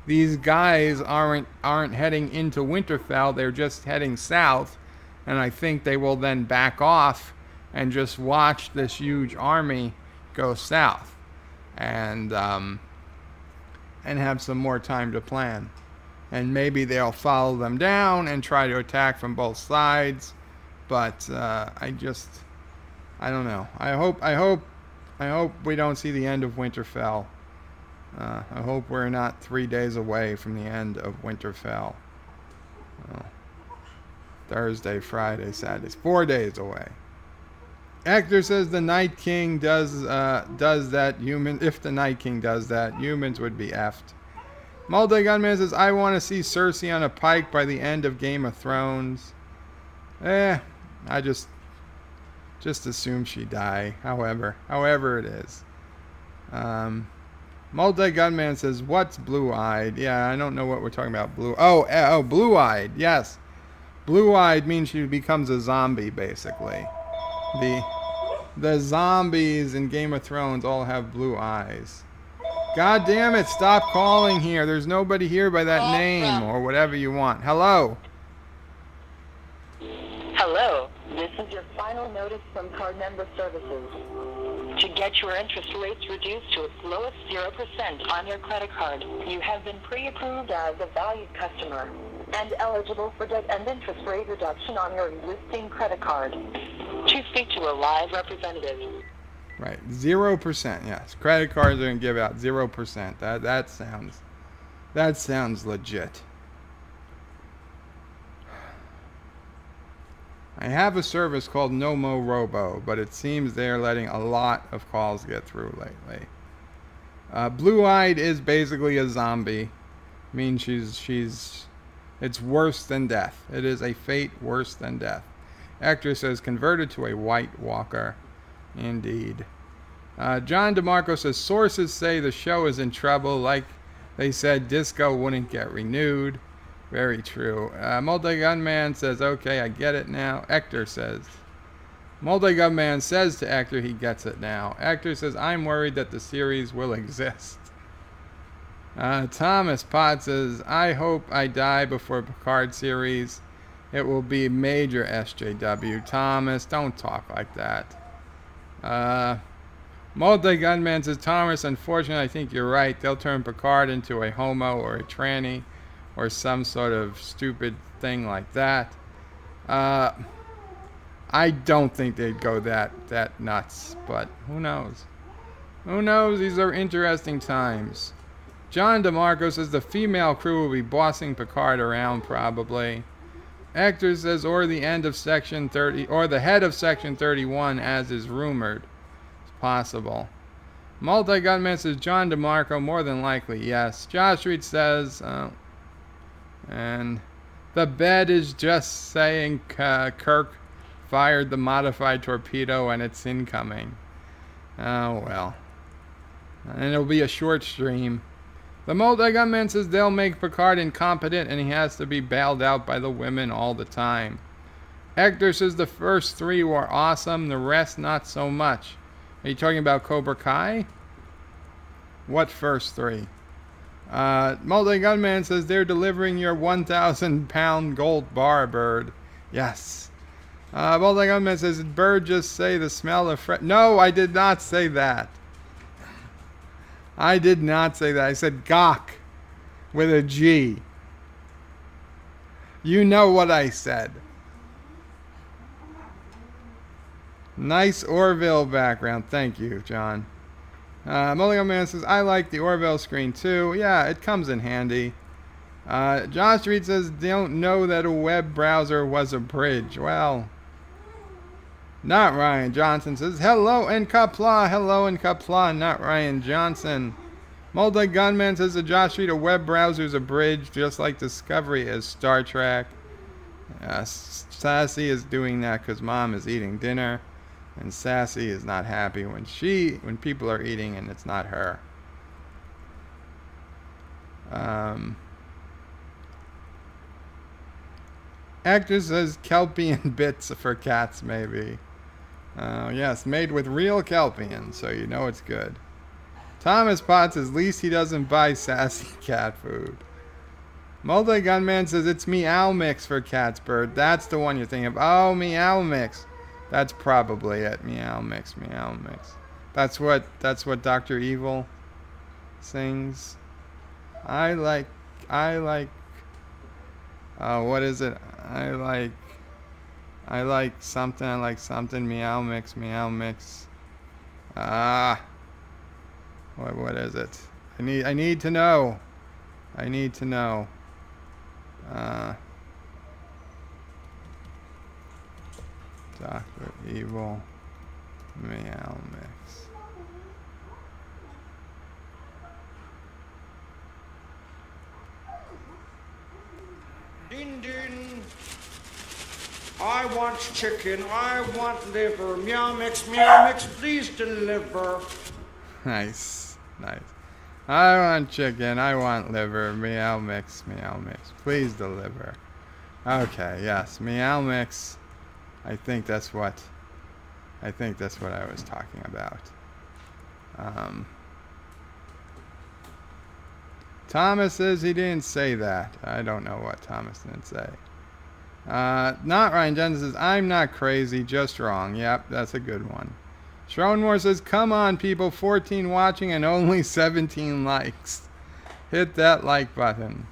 these guys aren't heading into Winterfell, they're just heading south. And I think they will then back off and just watch this huge army go south and have some more time to plan. And maybe they'll follow them down and try to attack from both sides. But I don't know. I hope we don't see the end of Winterfell. I hope we're not 3 days away from the end of Winterfell. Thursday, Friday, Saturday, 4 days away. Hector says the Night King does that. If the Night King does that, humans would be effed. Multi-Gunman says, I want to see Cersei on a pike by the end of Game of Thrones. I just assume she die. However it is. Multi-Gunman says, what's blue-eyed? Yeah, I don't know what we're talking about. Blue-eyed. Yes. Blue-eyed means she becomes a zombie, basically. The zombies in Game of Thrones all have blue eyes. God damn it, stop calling here. There's nobody here by that name or whatever you want. Hello. Hello. This is your final notice from card member services. To get your interest rates reduced to its lowest 0% on your credit card, You have been pre-approved as a valued customer and eligible for debt and interest rate reduction on your existing credit card. to speak to a live representative. Right, 0%. Yes, credit cards are gonna give out 0%. That sounds legit. I have a service called Nomo Robo, but it seems they're letting a lot of calls get through lately. Blue-eyed is basically a zombie. I mean, it's worse than death. It is a fate worse than death. Actor says converted to a White Walker. Indeed. John DeMarco says sources say the show is in trouble. Like they said, Disco wouldn't get renewed. Very true. Multi-Gunman says, okay, I get it now. Hector says. Multi-Gunman says to Hector he gets it now. Hector says, I'm worried that the series will exist. Thomas Potts says, I hope I die before Picard series. It will be major SJW. Thomas, don't talk like that. Multi-Gunman says, Thomas, unfortunately, I think you're right. They'll turn Picard into a homo or a tranny or some sort of stupid thing like that. I don't think they'd go that nuts, but who knows? Who knows? These are interesting times. John DeMarco says the female crew will be bossing Picard around probably. Hector says, or the end of Section 30, or the head of Section 31, as is rumored. It's possible. Multi-Gunman says John DeMarco, more than likely, yes. Josh Reed says, and the bed is just saying Kirk fired the modified torpedo and it's incoming. Oh, well. And it'll be a short stream. The Multi-Gunman says they'll make Picard incompetent and he has to be bailed out by the women all the time. Hector says the first 3 were awesome, the rest not so much. Are you talking about Cobra Kai? What first 3? Multi-Gunman says they're delivering your 1,000-pound gold bar, Bird. Yes. Multi-Gunman says, did Bird just say the smell of fresh... No, I did not say that. I did not say that. I said gawk with a G. You know what I said. Nice Orville background. Thank you, John. Mulligan Man says, I like the Orville screen too. Yeah, it comes in handy. Josh Reed says, don't know that a web browser was a bridge. Well, not Ryan Johnson says, hello and Qapla. Hello and Qapla, not Ryan Johnson. Multi-Gunman says, Josh Reed, a web browser is a bridge, just like Discovery is Star Trek. Sassy is doing that because Mom is eating dinner. And Sassy is not happy when people are eating and it's not her. Actor says Kelpian bits for cats, maybe. Yes, made with real Kelpian, so you know it's good. Thomas Potts says, at least he doesn't buy Sassy cat food. Multi-Gunman says, it's Meow Mix for cats, Bird. That's the one you're thinking of. Oh, Meow Mix. That's probably it. Meow Mix, Meow Mix. That's what Dr. Evil sings. I like, what is it? I like something, Meow Mix, Meow Mix. What is it? I need to know. I need to know. Dr. Evil Meow Mix. Din din. I want chicken. I want liver. Meow Mix, please deliver. Nice, nice. I want chicken. I want liver. Meow Mix, please deliver. Okay, yes, Meow Mix. I think that's what I was talking about. Thomas says he didn't say that. I don't know what Thomas didn't say. Not Ryan Jensen says, I'm not crazy, just wrong. Yep, that's a good one. Schronmore says, come on, people, 14 watching and only 17 likes. Hit that like button.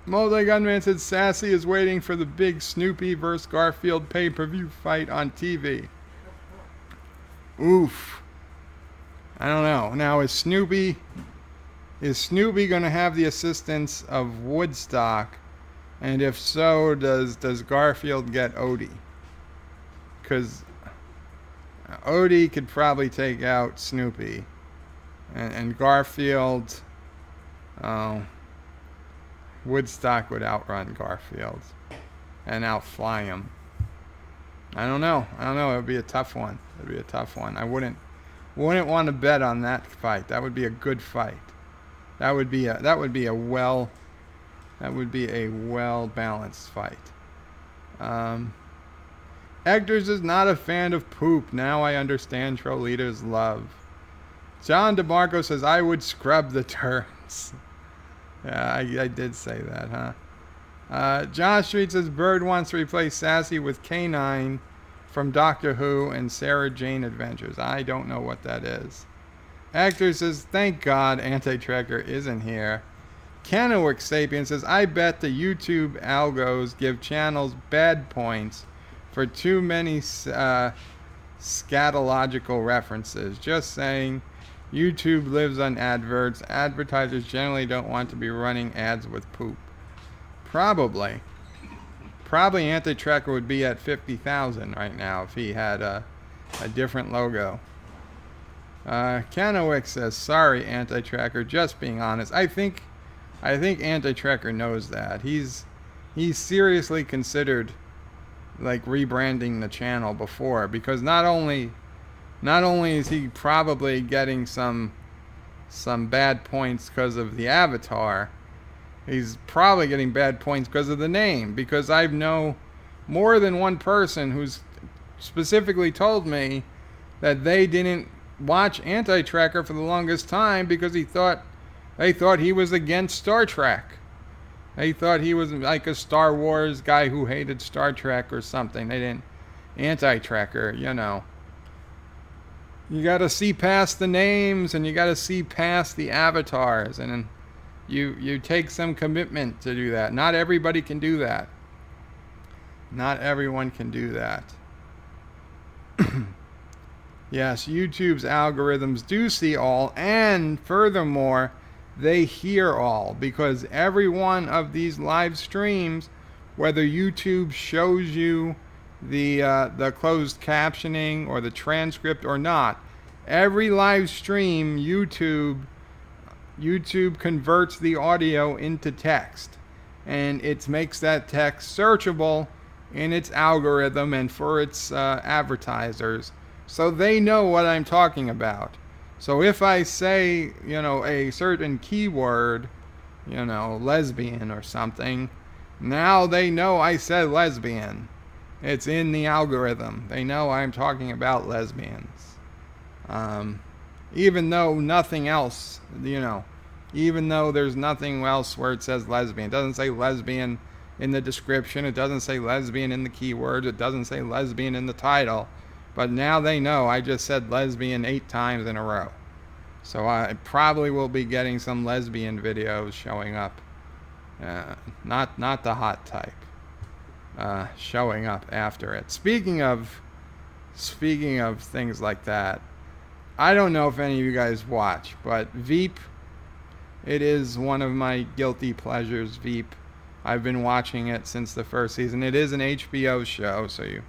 Multi-Gunman said, Sassy is waiting for the big Snoopy vs. Garfield pay-per-view fight on TV. Oof. I don't know. Now, is Snoopy going to have the assistance of Woodstock? And if so, does Garfield get Odie? Because Odie could probably take out Snoopy. And Garfield... Woodstock would outrun Garfield and outfly him. I don't know. It would be a tough one. I wouldn't want to bet on that fight. That would be a good fight. That would be a well balanced fight. Hector's is not a fan of poop. Now I understand Trollita's love. John DeMarco says, I would scrub the turns. Yeah, I did say that, huh? John Street says, Bird wants to replace Sassy with K9 from Doctor Who and Sarah Jane Adventures. I don't know what that is. Actor says, thank God Anti-Trekker isn't here. Canoic Sapien says, I bet the YouTube algos give channels bad points for too many scatological references. Just saying, YouTube lives on adverts. Advertisers generally don't want to be running ads with poop. Probably Anti-Trekker would be at 50,000 right now if he had a different logo. Canoic says, sorry, Anti-Trekker, just being honest. I think Anti-Trekker knows that. He's seriously considered like rebranding the channel before, because not only is he probably getting some bad points because of the avatar, he's probably getting bad points because of the name, because I know more than one person who's specifically told me that they didn't watch Anti-Trekker for the longest time because he thought They thought he was against Star Trek. They thought he was like a Star Wars guy who hated Star Trek or something. They didn't, anti-trekker, you know. You got to see past the names, and you got to see past the avatars, and you take some commitment to do that. Not everybody can do that. Not everyone can do that. Yes, YouTube's algorithms do see all, and furthermore, they hear all, because every one of these live streams, whether YouTube shows you the closed captioning or the transcript or not, every live stream YouTube converts the audio into text, and it makes that text searchable in its algorithm and for its advertisers, so they know what I'm talking about. So if I say, you know, a certain keyword, you know, lesbian or something, now they know I said lesbian. It's in the algorithm. They know I'm talking about lesbians. Even though nothing else, you know, even though there's nothing else where it says lesbian. It doesn't say lesbian in the description. It doesn't say lesbian in the keywords. It doesn't say lesbian in the title. But now they know I just said lesbian 8 times in a row. So I probably will be getting some lesbian videos showing up. Not the hot type. Showing up after it. Speaking of things like that, I don't know if any of you guys watch, but Veep, it is one of my guilty pleasures, Veep. I've been watching it since the first season. It is an HBO show, so you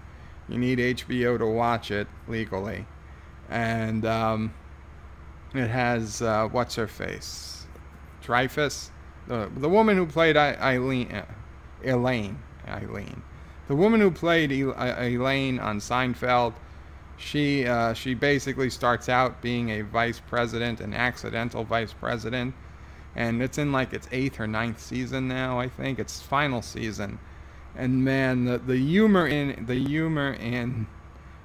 need HBO to watch it legally. And it has, what's her face? Dreyfus? The woman who played Elaine. The woman who played Elaine on Seinfeld, she basically starts out being a vice president, an accidental vice president. And it's in like its 8th or 9th season now, I think. It's final season. And man, the humor in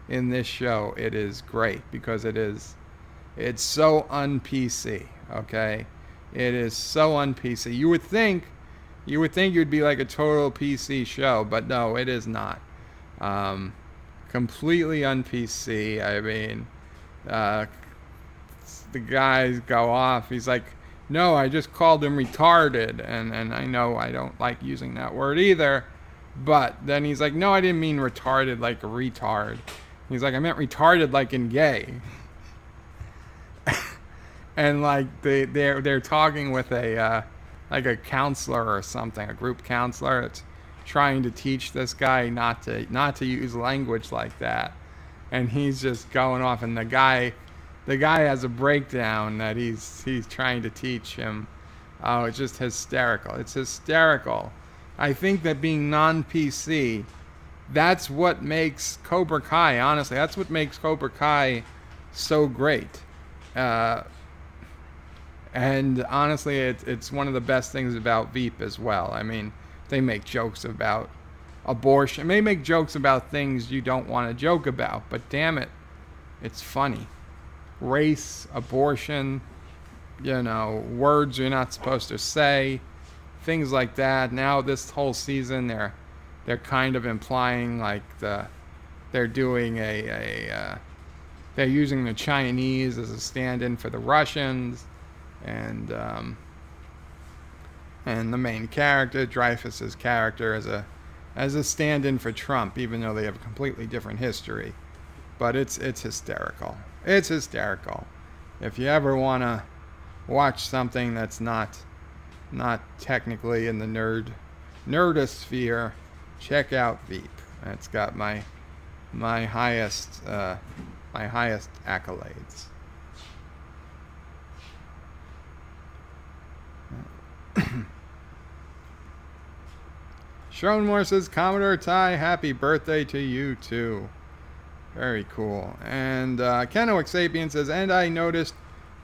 this show, it is great, because it's so un-PC, okay? It is so un-PC. You would think you'd be like a total PC show, but no, it is not. Completely un-PC. I mean, the guys go off. He's like, no, I just called him retarded, and I know I don't like using that word either. But then he's like, no, I didn't mean retarded like a retard. He's like, I meant retarded like in gay. And like they're talking with a like a counselor or something, a group counselor that's trying to teach this guy not to use language like that. And he's just going off, and the guy has a breakdown that he's trying to teach him. Oh, it's just hysterical. It's hysterical. I think that being non-PC, that's what makes Cobra Kai, honestly, that's what makes Cobra Kai so great. And honestly, it's one of the best things about Veep as well. I mean, they make jokes about abortion. They make jokes about things you don't want to joke about, but damn it, it's funny. Race, abortion, you know, words you're not supposed to say, things like that. Now this whole season, they're kind of implying like they're doing they're using the Chinese as a stand-in for the Russians, and the main character, Dreyfus's character, as a stand-in for Trump, even though they have a completely different history. But it's hysterical. It's hysterical. If you ever want to watch something that's not technically in the nerdosphere, check out Veep. It's got my highest accolades. Shronmore says, Commodore Ty, happy birthday to you too. Very cool. And Kenoic Sapien says, and I noticed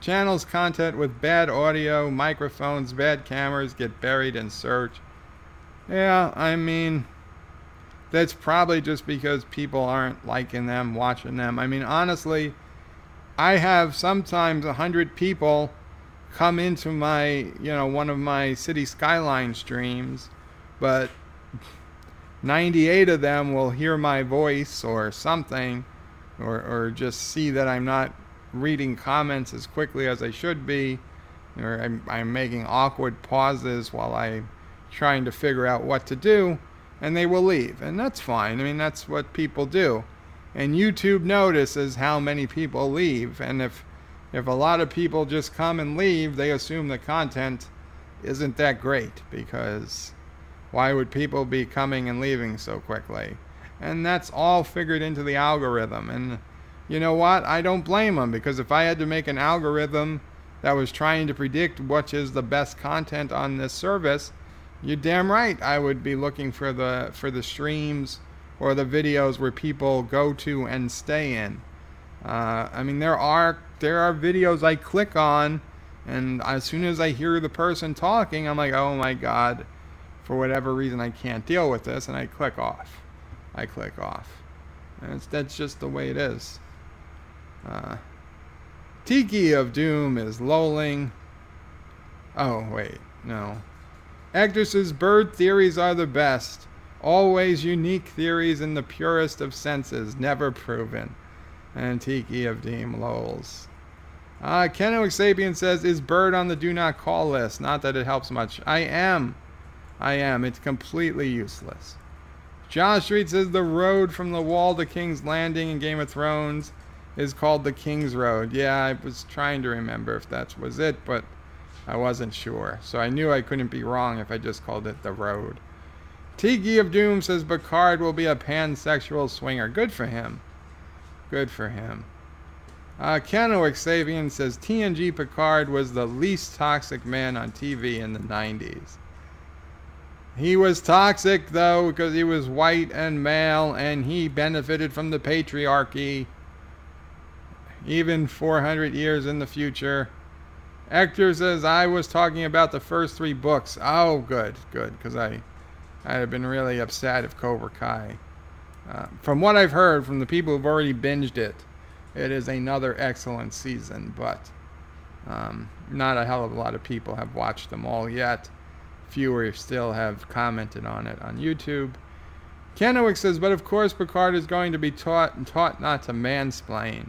channels content with bad audio, microphones, bad cameras get buried in search. Yeah, I mean, that's probably just because people aren't liking them, watching them. I mean, honestly, I have sometimes 100 people come into my, one of my Cities Skylines streams, but 98 of them will hear my voice or something, or just see that I'm not reading comments as quickly as I should be, or I'm making awkward pauses while I'm trying to figure out what to do, and they will leave. And that's fine. I mean, that's what people do. And YouTube notices how many people leave, and if a lot of people just come and leave, they assume the content isn't that great, because why would people be coming and leaving so quickly? And that's all figured into the algorithm. And you know what? I don't blame them, because if I had to make an algorithm that was trying to predict what is the best content on this service, you're damn right I would be looking for the streams or the videos where people go to and stay in. I mean, there are videos I click on, and as soon as I hear the person talking, I'm like, oh my god, for whatever reason I can't deal with this, and I click off. And that's just the way it is. Tiki of Doom is lolling. Oh, wait, no. Actresses' bird theories are the best. Always unique theories in the purest of senses, never proven. And Tiki of Doom lols. Keno Xapian says, is Bird on the do not call list? Not that it helps much. I am. It's completely useless. Josh Street says, the road from the wall to King's Landing in Game of Thrones is called the King's Road. Yeah, I was trying to remember if that was it, but I wasn't sure. So I knew I couldn't be wrong if I just called it the road. Tiki of Doom says, Picard will be a pansexual swinger. Good for him. Good for him. Keno Xavian says, TNG Picard was the least toxic man on TV in the 90s. He was toxic, though, because he was white and male, and he benefited from the patriarchy, even 400 years in the future. Hector says, I was talking about the first 3 books. Oh, good, because I have been really upset of Cobra Kai. From what I've heard from the people who've already binged it, it is another excellent season, but not a hell of a lot of people have watched them all yet. Fewer still have commented on it on YouTube. Kennewick says, but of course Picard is going to be taught not to mansplain.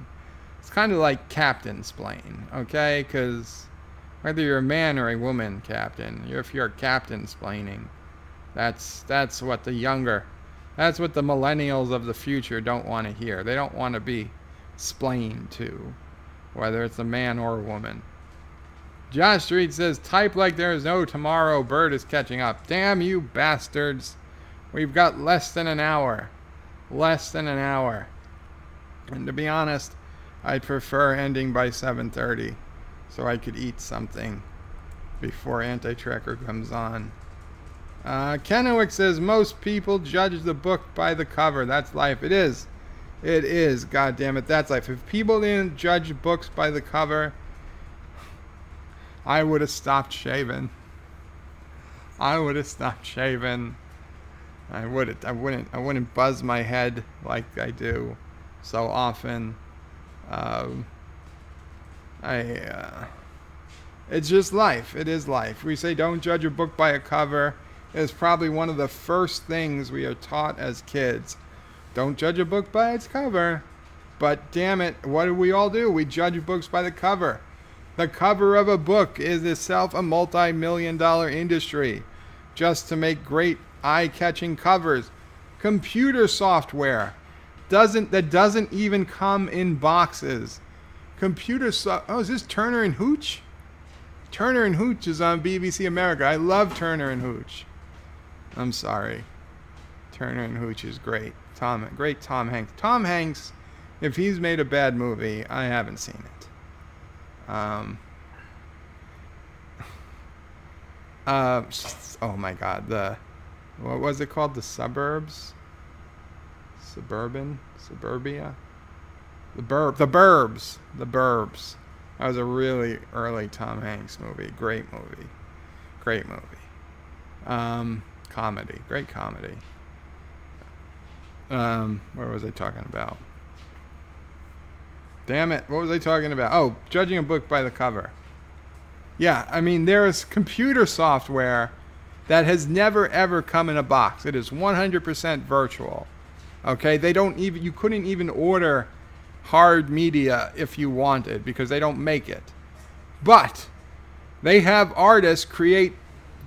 It's kind of like captain-splain, okay? Because whether you're a man or a woman, Captain, if you're captain-splaining, that's what the millennials of the future don't want to hear. They don't want to be splained to, whether it's a man or a woman. Josh Street says, type like there is no tomorrow, Bird is catching up. Damn you bastards. We've got less than an hour. And to be honest, I'd prefer ending by 7:30 so I could eat something before Anti-Tracker comes on. Kennewick says, most people judge the book by the cover. That's life. It is. God damn it. That's life. If people didn't judge books by the cover, I would have stopped shaving. I wouldn't buzz my head like I do so often. It's just life. It is life. We say don't judge a book by a cover. It's probably one of the first things we are taught as kids. Don't judge a book by its cover. But damn it, what do we all do? We judge books by the cover. The cover of a book is itself a multi-million-dollar industry just to make great eye-catching covers. Computer software doesn't even come in boxes. Oh, is this Turner and Hooch? Turner and Hooch is on BBC America. I love Turner and Hooch. I'm sorry. Turner and Hooch is great. Great Tom Hanks. Tom Hanks, if he's made a bad movie, I haven't seen it. Oh my God, what was it called? The Suburbs? Suburbia? The Burbs. That was a really early Tom Hanks movie. Great movie. Comedy. Great comedy. What was I talking about? Damn it, what was I talking about? Oh, judging a book by the cover. Yeah, I mean, there is computer software that has never ever come in a box. It is 100% virtual. Okay, you couldn't even order hard media if you wanted because they don't make it. But they have artists create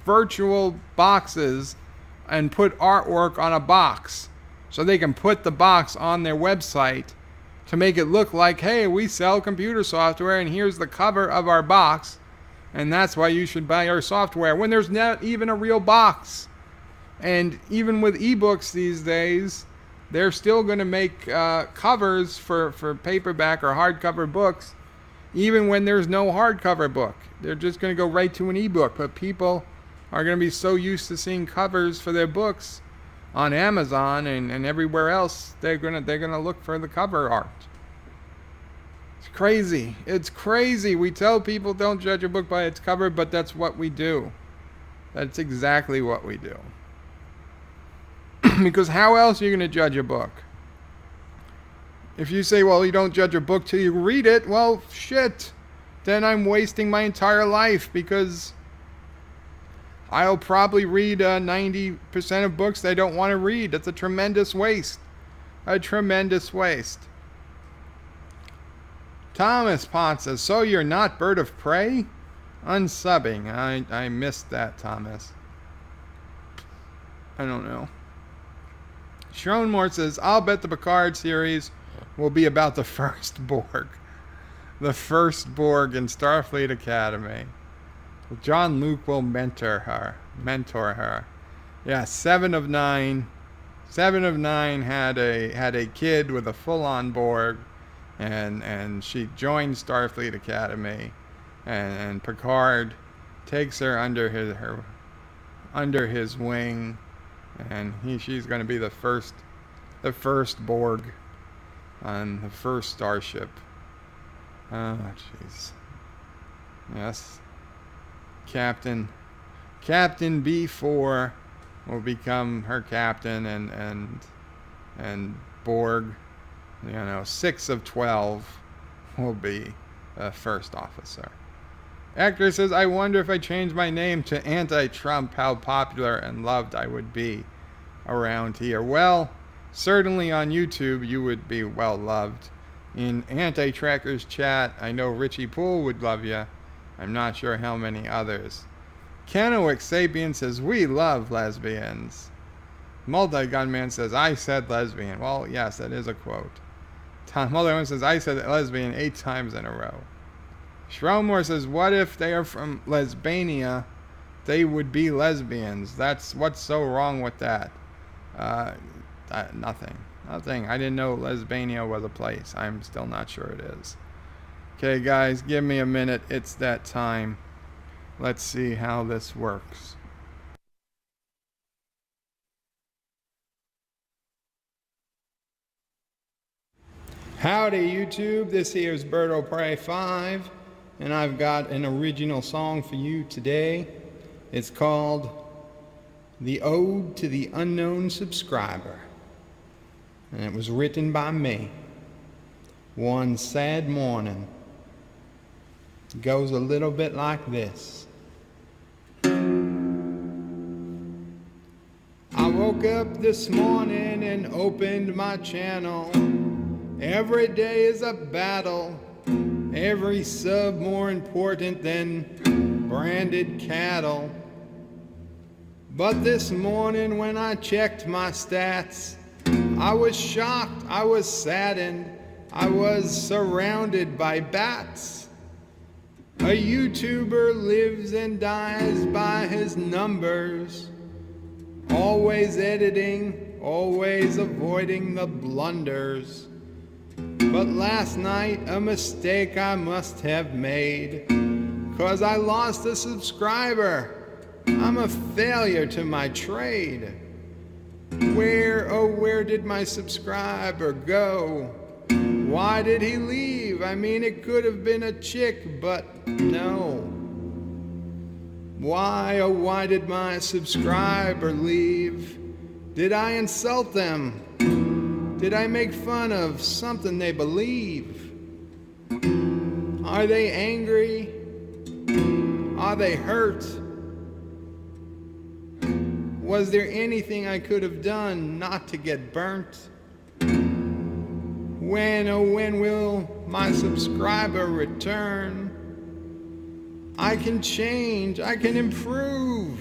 virtual boxes and put artwork on a box so they can put the box on their website to make it look like, hey, we sell computer software and here's the cover of our box and that's why you should buy our software, when there's not even a real box. And even with ebooks these days, they're still going to make covers for paperback or hardcover books, even when there's no hardcover book. They're just going to go right to an ebook. But people are going to be so used to seeing covers for their books on Amazon and everywhere else, they're gonna look for the cover art. It's crazy. It's crazy. We tell people don't judge a book by its cover, but that's what we do. That's exactly what we do. Because how else are you gonna judge a book? If you say, well, you don't judge a book till you read it, well, shit. Then I'm wasting my entire life because I'll probably read 90% of books I don't want to read. That's a tremendous waste. A tremendous waste. Thomas Pont says, so you're not Bird of Prey? Unsubbing. I missed that, Thomas. I don't know. Schronmore says, I'll bet the Picard series will be about the first Borg. The first Borg in Starfleet Academy. John Luke will mentor her. Yeah, 7 of 9. 7 of 9 had a kid with a full-on Borg, and she joined Starfleet Academy, and Picard takes her under his wing, and she's going to be the first Borg on the first starship. Oh, jeez. Yes. Captain B4 will become her captain, and Borg, 6 of 12 will be first officer. Actor says, I wonder if I changed my name to Anti-Trump, how popular and loved I would be around here. Well, certainly on YouTube you would be well loved. In Anti-Tracker's chat, I know Richie Poole would love you. I'm not sure how many others. Kennewick Sapien says, we love lesbians. Multi-Gunman says, I said lesbian. Well, yes, that is a quote. Tom Mulder says, I said lesbian 8 times in a row. Schraumore says, what if they are from Lesbania? They would be lesbians. What's so wrong with that? Nothing. I didn't know Lesbania was a place. I'm still not sure it is. Okay, guys, give me a minute. It's that time. Let's see how this works. Howdy, YouTube. This here is Bird of Prey 5, and I've got an original song for you today. It's called The Ode to the Unknown Subscriber, and it was written by me. One sad morning. It goes a little bit like this. I woke up this morning and opened my channel. Every day is a battle, every sub more important than branded cattle. But this morning when I checked my stats, I was shocked, I was saddened, I was surrounded by bats. A YouTuber lives and dies by his numbers, always editing, always avoiding the blunders. But last night, a mistake I must have made, 'cause I lost a subscriber. I'm a failure to my trade. Where, oh where did my subscriber go? Why did he leave? I mean, it could have been a chick, but no. Why, oh why did my subscriber leave? Did I insult them? Did I make fun of something they believe? Are they angry? Are they hurt? Was there anything I could have done not to get burnt? When, oh when will my subscriber return? I can change, I can improve,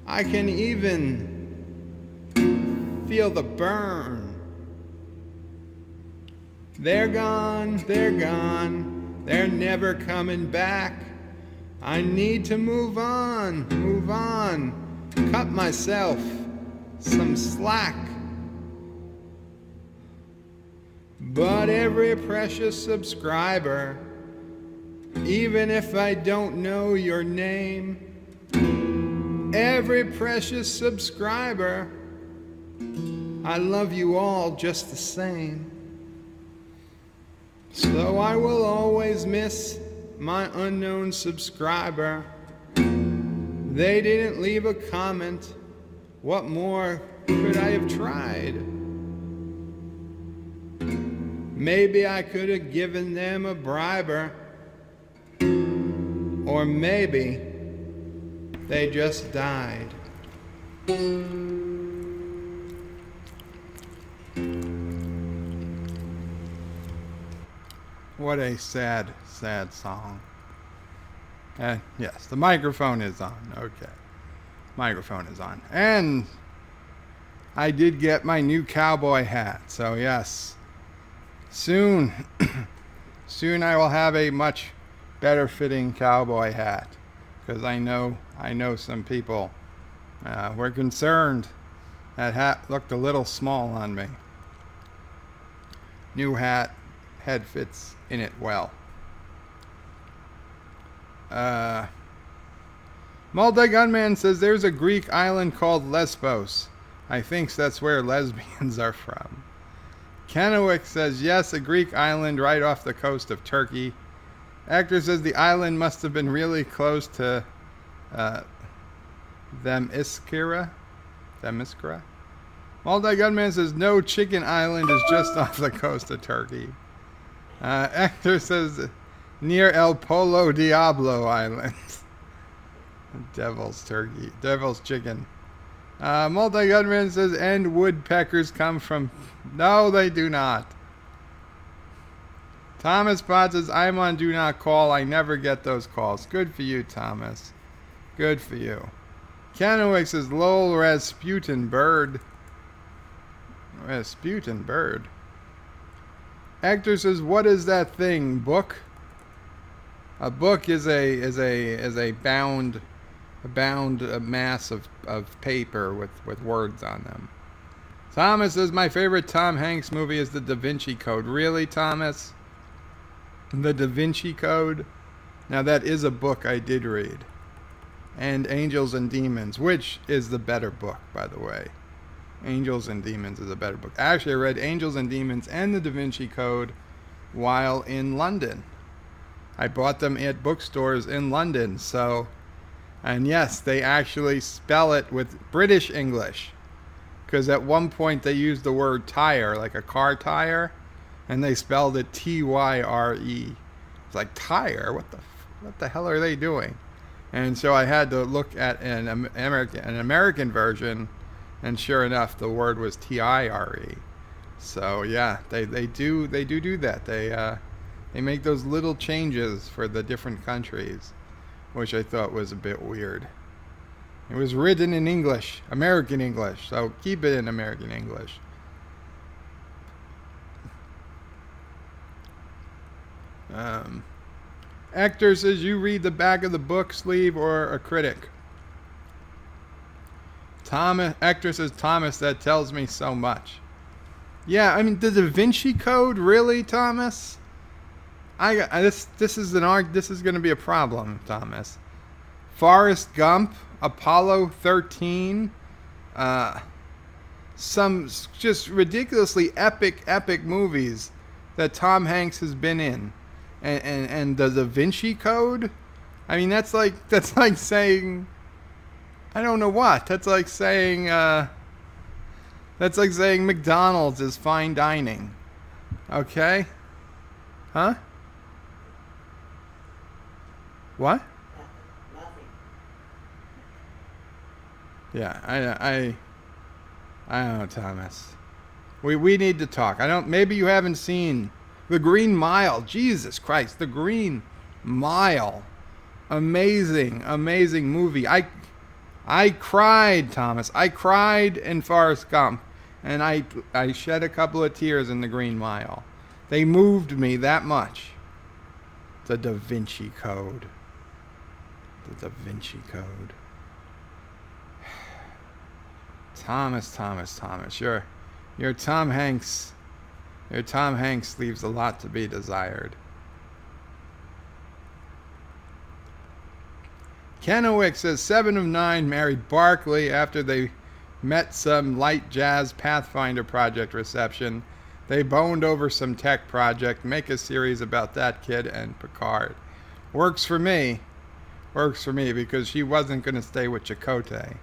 I can even feel the burn. They're gone, they're never coming back. I need to move on, cut myself some slack. But every precious subscriber, even if I don't know your name, every precious subscriber, I love you all just the same. So I will always miss my unknown subscriber. They didn't leave a comment. What more could I have tried? Maybe I could have given them a briber. Or maybe they just died. What a sad, sad song. And yes, the microphone is on. Okay. Microphone is on. And I did get my new cowboy hat. So yes, soon, soon I will have a much better fitting cowboy hat. Because I know some people were concerned. That hat looked a little small on me. New hat, head fits in it well. Multi-Gunman says there's a Greek island called Lesbos. I think that's where lesbians are from. Kennewick says yes, a Greek island right off the coast of Turkey. Actor says the island must have been really close to Themyscira. Multi-Gunman says no, Chicken Island is just off the coast of Turkey. Actor says near El Polo Diablo Island. Devil's turkey. Devil's chicken. Multi-Gunman says, and woodpeckers come from... No, they do not. Thomas Potts says, I'm on Do Not Call. I never get those calls. Good for you, Thomas. Good for you. Kennewick says, lol, Rasputin bird. Rasputin bird. Actor says, what is that thing? Book? A book is a bound mass of paper with words on them. Thomas says my favorite Tom Hanks movie is The Da Vinci Code. Really, Thomas? The Da Vinci Code? Now that is a book I did read. And Angels and Demons, which is the better book, by the way. Angels and Demons is a better book. Actually, I read Angels and Demons and The Da Vinci Code while in London. I bought them at bookstores in London, so... And yes, they actually spell it with British English. Because at one point they used the word tire, like a car tire, and they spelled it T-Y-R-E. It's like, tire? What the hell are they doing? And so I had to look at an American version, and sure enough, the word was T-I-R-E. So yeah, they do that. They make those little changes for the different countries, which I thought was a bit weird. It was written in English, American English, so keep it in American English. Actor says you read the back of the book sleeve or a critic. Actor says, Thomas, that tells me so much. Yeah, I mean, the Da Vinci Code, really, Thomas? This is going to be a problem, Thomas. Forrest Gump, Apollo 13, some just ridiculously epic movies that Tom Hanks has been in, and the Da Vinci Code. I mean, that's like saying, I don't know what. That's like saying McDonald's is fine dining. Okay? Huh? What? Not Yeah, I don't know, Thomas. We need to talk. Maybe you haven't seen The Green Mile. Jesus Christ, The Green Mile. Amazing, amazing movie. I cried, Thomas. I cried in Forrest Gump, and I shed a couple of tears in The Green Mile. They moved me that much. The Da Vinci Code. The Da Vinci Code. Thomas. Your Tom Hanks. Your Tom Hanks leaves a lot to be desired. Kennewick says 7 of 9 married Barkley after they met some light jazz Pathfinder project reception. They boned over some tech project. Make a series about that kid and Picard. Works for me. Works for me because she wasn't going to stay with Chakotay.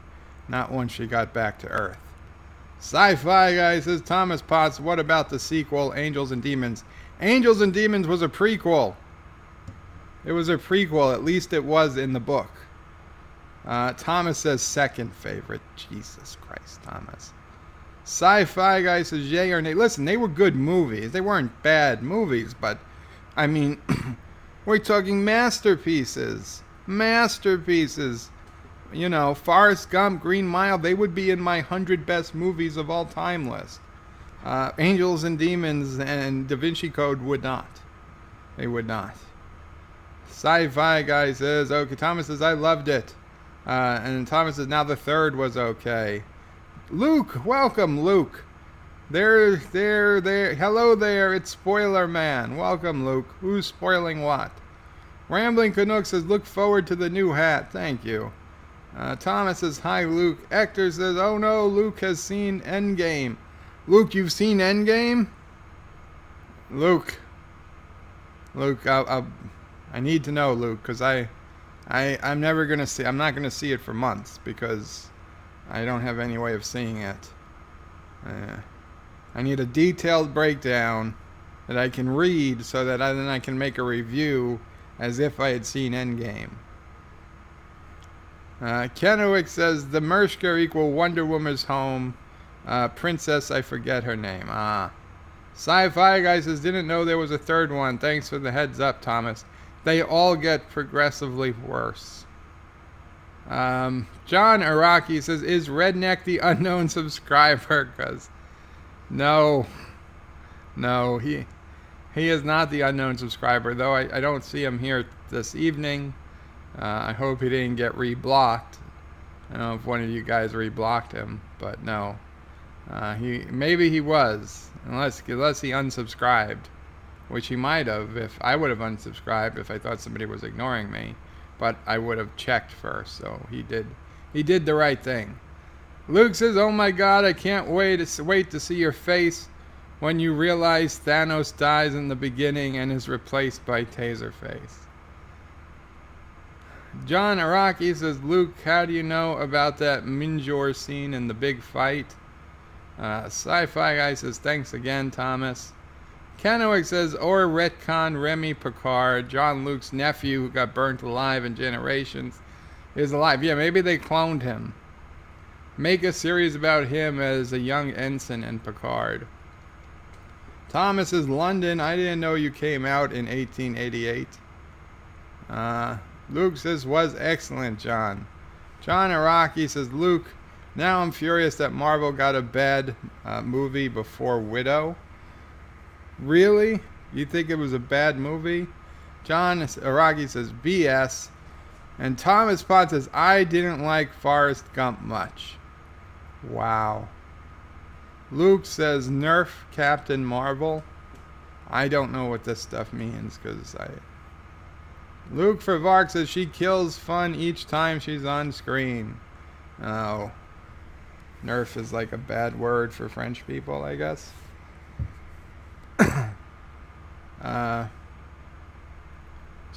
Not once she got back to Earth. Sci-Fi Guy says, Thomas Potts, what about the sequel, Angels and Demons? Angels and Demons was a prequel. It was a prequel. At least it was in the book. Thomas says second favorite. Jesus Christ, Thomas. Sci-Fi Guy says, yay or nay. Listen, they were good movies. They weren't bad movies, but, I mean, we're talking masterpieces. Masterpieces. You know, Forrest Gump, Green Mile, they would be in my 100 best movies of all time list. Angels and Demons and Da Vinci Code would not. They would not. Sci-Fi Guy says, okay, Thomas says, I loved it. And Thomas says, now the third was okay. Luke, welcome, Luke. There. Hello there, it's Spoiler Man. Welcome, Luke. Who's spoiling what? Rambling Canuck says, look forward to the new hat. Thank you. Thomas says, hi, Luke. Hector says, oh no, Luke has seen Endgame. Luke, you've seen Endgame? Luke, I need to know, Luke, because I'm never going to see, I'm not going to see it for months because I don't have any way of seeing it. I need a detailed breakdown that I can read so that then I can make a review as if I had seen Endgame. Kennewick says, the Mershka equal Wonder Woman's home. Princess, I forget her name. Sci-Fi Guy says, didn't know there was a third one. Thanks for the heads up, Thomas. They all get progressively worse. John Araki says, is Redneck the unknown subscriber? Because no, he is not the unknown subscriber, though I don't see him here this evening. I hope he didn't get reblocked. I don't know if one of you guys reblocked him, but no. Maybe he was, unless he unsubscribed, which he might have. If I would have unsubscribed if I thought somebody was ignoring me, but I would have checked first. So he did the right thing. Luke says, "Oh my God, I can't wait to see your face when you realize Thanos dies in the beginning and is replaced by Taserface." John Araki says, Luke, how do you know about that Minjor scene in the big fight? Sci-Fi Guy says, thanks again, Thomas. Kennewick says, or retcon Remy Picard, John Luke's nephew who got burnt alive in Generations, is alive. Yeah, maybe they cloned him. Make a series about him as a young ensign in Picard. Thomas says, London, I didn't know you came out in 1888. Luke says, was excellent, John. John Araki says, Luke, now I'm furious that Marvel got a bad movie before Widow. Really? You think it was a bad movie? John Araki says, BS. And Thomas Potts says, I didn't like Forrest Gump much. Wow. Luke says, nerf Captain Marvel. I don't know what this stuff means because Luke Farvark says she kills fun each time she's on screen. Oh. Nerf is like a bad word for French people, I guess. John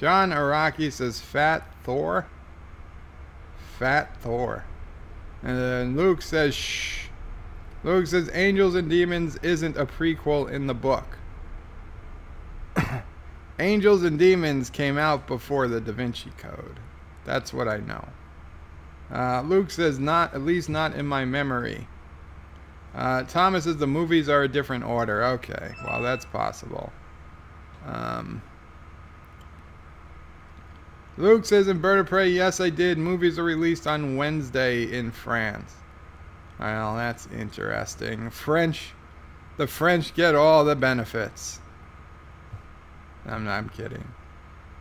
Araki says Fat Thor. Fat Thor. And then Luke says shh. Luke says Angels and Demons isn't a prequel in the book. Angels and Demons came out before the Da Vinci Code. That's what I know. Luke says, not, at least not in my memory. Thomas says the movies are a different order. Okay, well, that's possible. Luke says in Bird of Prey, yes, I did. Movies are released on Wednesday in France. Well, that's interesting. The French get all the benefits. I'm kidding.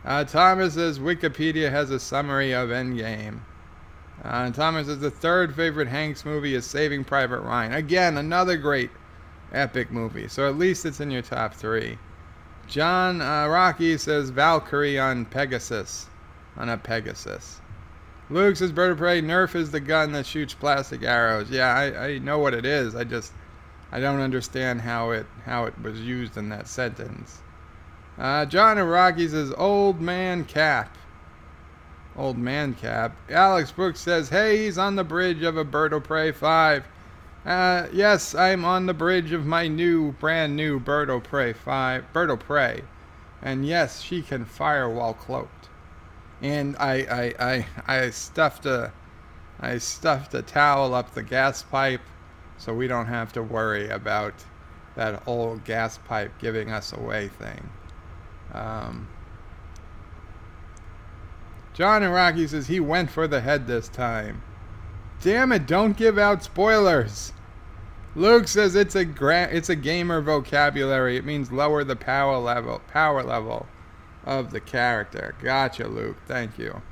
Thomas says Wikipedia has a summary of Endgame. Thomas says the third favorite Hanks movie is Saving Private Ryan. Again, another great epic movie. So at least it's in your top 3. John Rocky says Valkyrie on Pegasus. On a Pegasus. Luke says Bird of Prey, Nerf is the gun that shoots plastic arrows. Yeah, I know what it is. I don't understand how it was used in that sentence. John and Rocky says Old Man Cap. Old Man Cap. Alex Brooks says, hey, he's on the bridge of a Bird of Prey 5. Yes, I'm on the bridge of my brand new Bird of Prey 5. Bird of Prey. And yes, she can fire while cloaked. And I stuffed a towel up the gas pipe so we don't have to worry about that whole gas pipe giving us away thing. John and Rocky says he went for the head this time. Damn it, don't give out spoilers. Luke says it's a gamer vocabulary. It means lower the power level of the character. Gotcha, Luke. Thank you.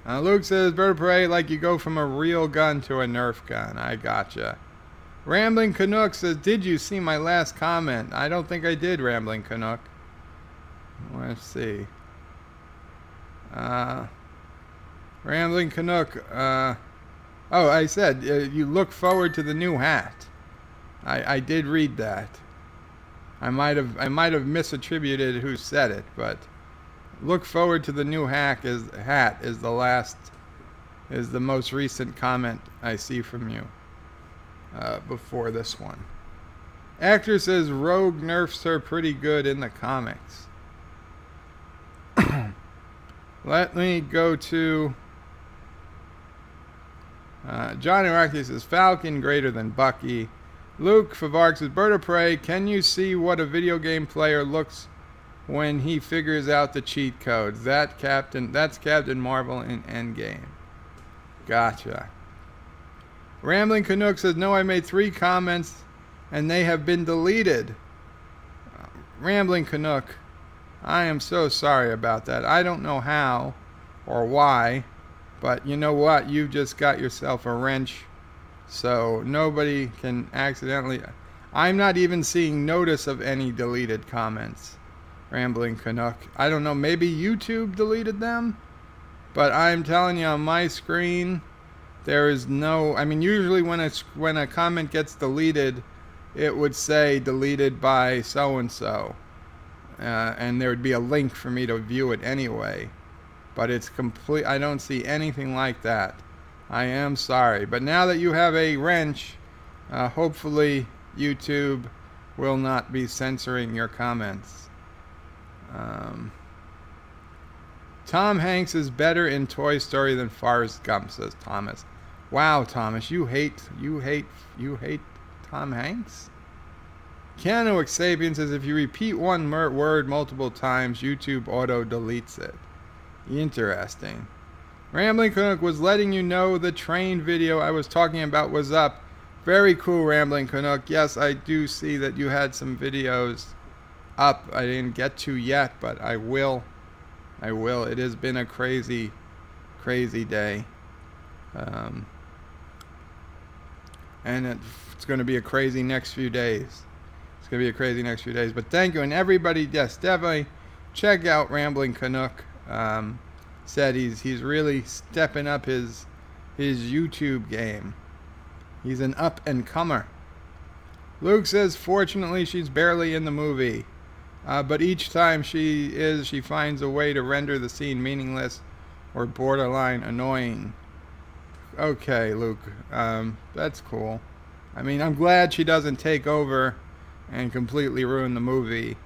Luke says, Bird of Prey, like you go from a real gun to a Nerf gun. I gotcha. Rambling Canuck says, did you see my last comment? I don't think I did, Rambling Canuck. Let's see. Rambling Canuck. I said, you look forward to the new hat. I did read that. I might have misattributed who said it, but look forward to the new hat is the most recent comment I see from you before this one. Actor says Rogue nerfs her pretty good in the comics. Let me go to Johnny Rocky says Falcon greater than Bucky. Luke Favark says, Bird of Prey, can you see what a video game player looks when he figures out the cheat codes? That's Captain Marvel in Endgame. Gotcha. Rambling Canuck says, no, I made 3 comments and they have been deleted. Rambling Canuck, I am so sorry about that. I don't know how or why, but you know what? You just got yourself a wrench. So nobody can accidentally... I'm not even seeing notice of any deleted comments. Rambling Canuck. I don't know, maybe YouTube deleted them? But I'm telling you, on my screen, there is no... I mean, usually when a comment gets deleted, it would say deleted by so-and-so. And there would be a link for me to view it anyway. But it's complete... I don't see anything like that. I am sorry. But now that you have a wrench, hopefully YouTube will not be censoring your comments. Tom Hanks is better in Toy Story than Forrest Gump, says Thomas. Wow, Thomas, you hate Tom Hanks? Keanu Xavier says if you repeat one word multiple times, YouTube auto deletes it. Interesting. Rambling Canuck was letting you know the train video I was talking about was up. Very cool, Rambling Canuck. Yes, I do see that you had some videos up. I didn't get to yet, but I will. I will. It has been a crazy, crazy day. And it's going to be a crazy next few days. It's going to be a crazy next few days. But thank you. And everybody, yes, definitely check out Rambling Canuck. Said he's really stepping up his YouTube game. He's an up-and-comer. Luke says, fortunately, she's barely in the movie. But each time she finds a way to render the scene meaningless or borderline annoying. Okay, Luke. That's cool. I mean, I'm glad she doesn't take over and completely ruin the movie.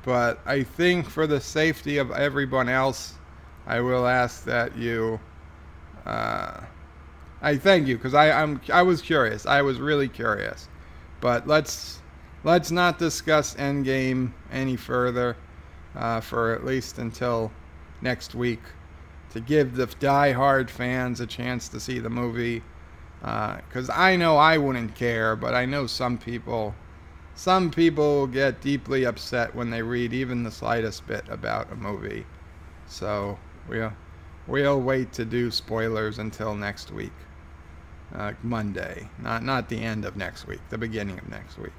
But I think for the safety of everyone else, I will ask that you I thank you because I was curious. I was really curious, but let's not discuss Endgame any further for at least until next week to give the die-hard fans a chance to see the movie. Because I know I wouldn't care, but I know some people get deeply upset when they read even the slightest bit about a movie. So we'll wait to do spoilers until next week. Monday. Not the end of next week, the beginning of next week.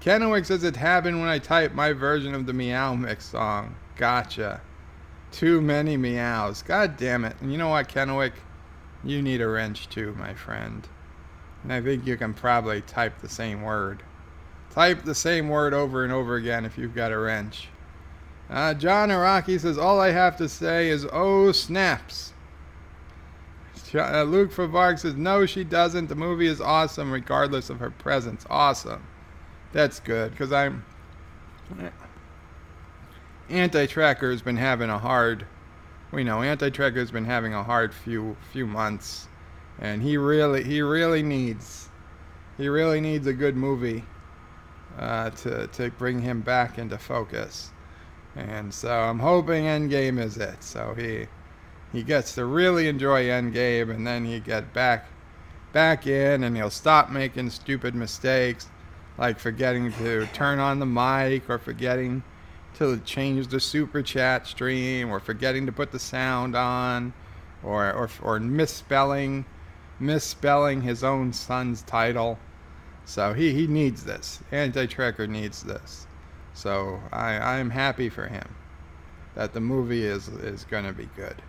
Kennewick says it happened when I typed my version of the Meow Mix song. Gotcha. Too many meows. God damn it. And you know what, Kennewick? You need a wrench too, my friend. And I think you can probably type the same word. Type the same word over and over again if you've got a wrench. John Araki says, all I have to say is, oh, snaps. Luke Favark says, no, she doesn't. The movie is awesome regardless of her presence. Awesome. That's good, because Anti-Tracker has been having a hard... We know Anti-Tracker's been having a hard few months, and he really needs a good movie to bring him back into focus. And so I'm hoping Endgame is it. So he gets to really enjoy Endgame, and then he get back in, and he'll stop making stupid mistakes like forgetting to turn on the mic, or forgetting to change the super chat stream, or forgetting to put the sound on, or misspelling his own son's title. So he needs this. Anti-Tracker needs this. So I'm happy for him that the movie is going to be good.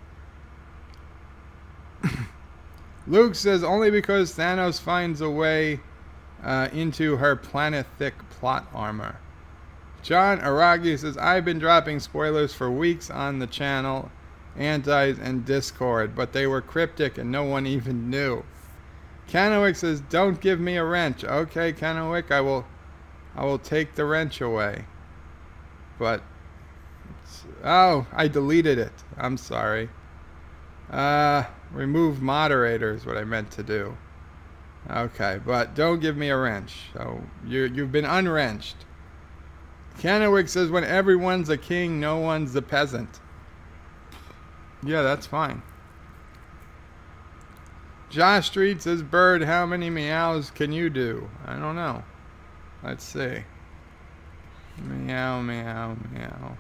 Luke says only because Thanos finds a way into her planet-thick plot armor. John Aragi says, I've been dropping spoilers for weeks on the channel, Antis, and Discord, but they were cryptic and no one even knew. Kennewick says, don't give me a wrench. Okay, Kennewick, I will take the wrench away. But, I deleted it. I'm sorry. Remove moderator is what I meant to do. Okay, but don't give me a wrench. So, you've been unwrenched. Kennewick says, when everyone's a king, no one's a peasant. Yeah, that's fine. Josh Street says, Bird, how many meows can you do? I don't know. Let's see. Meow, meow, meow.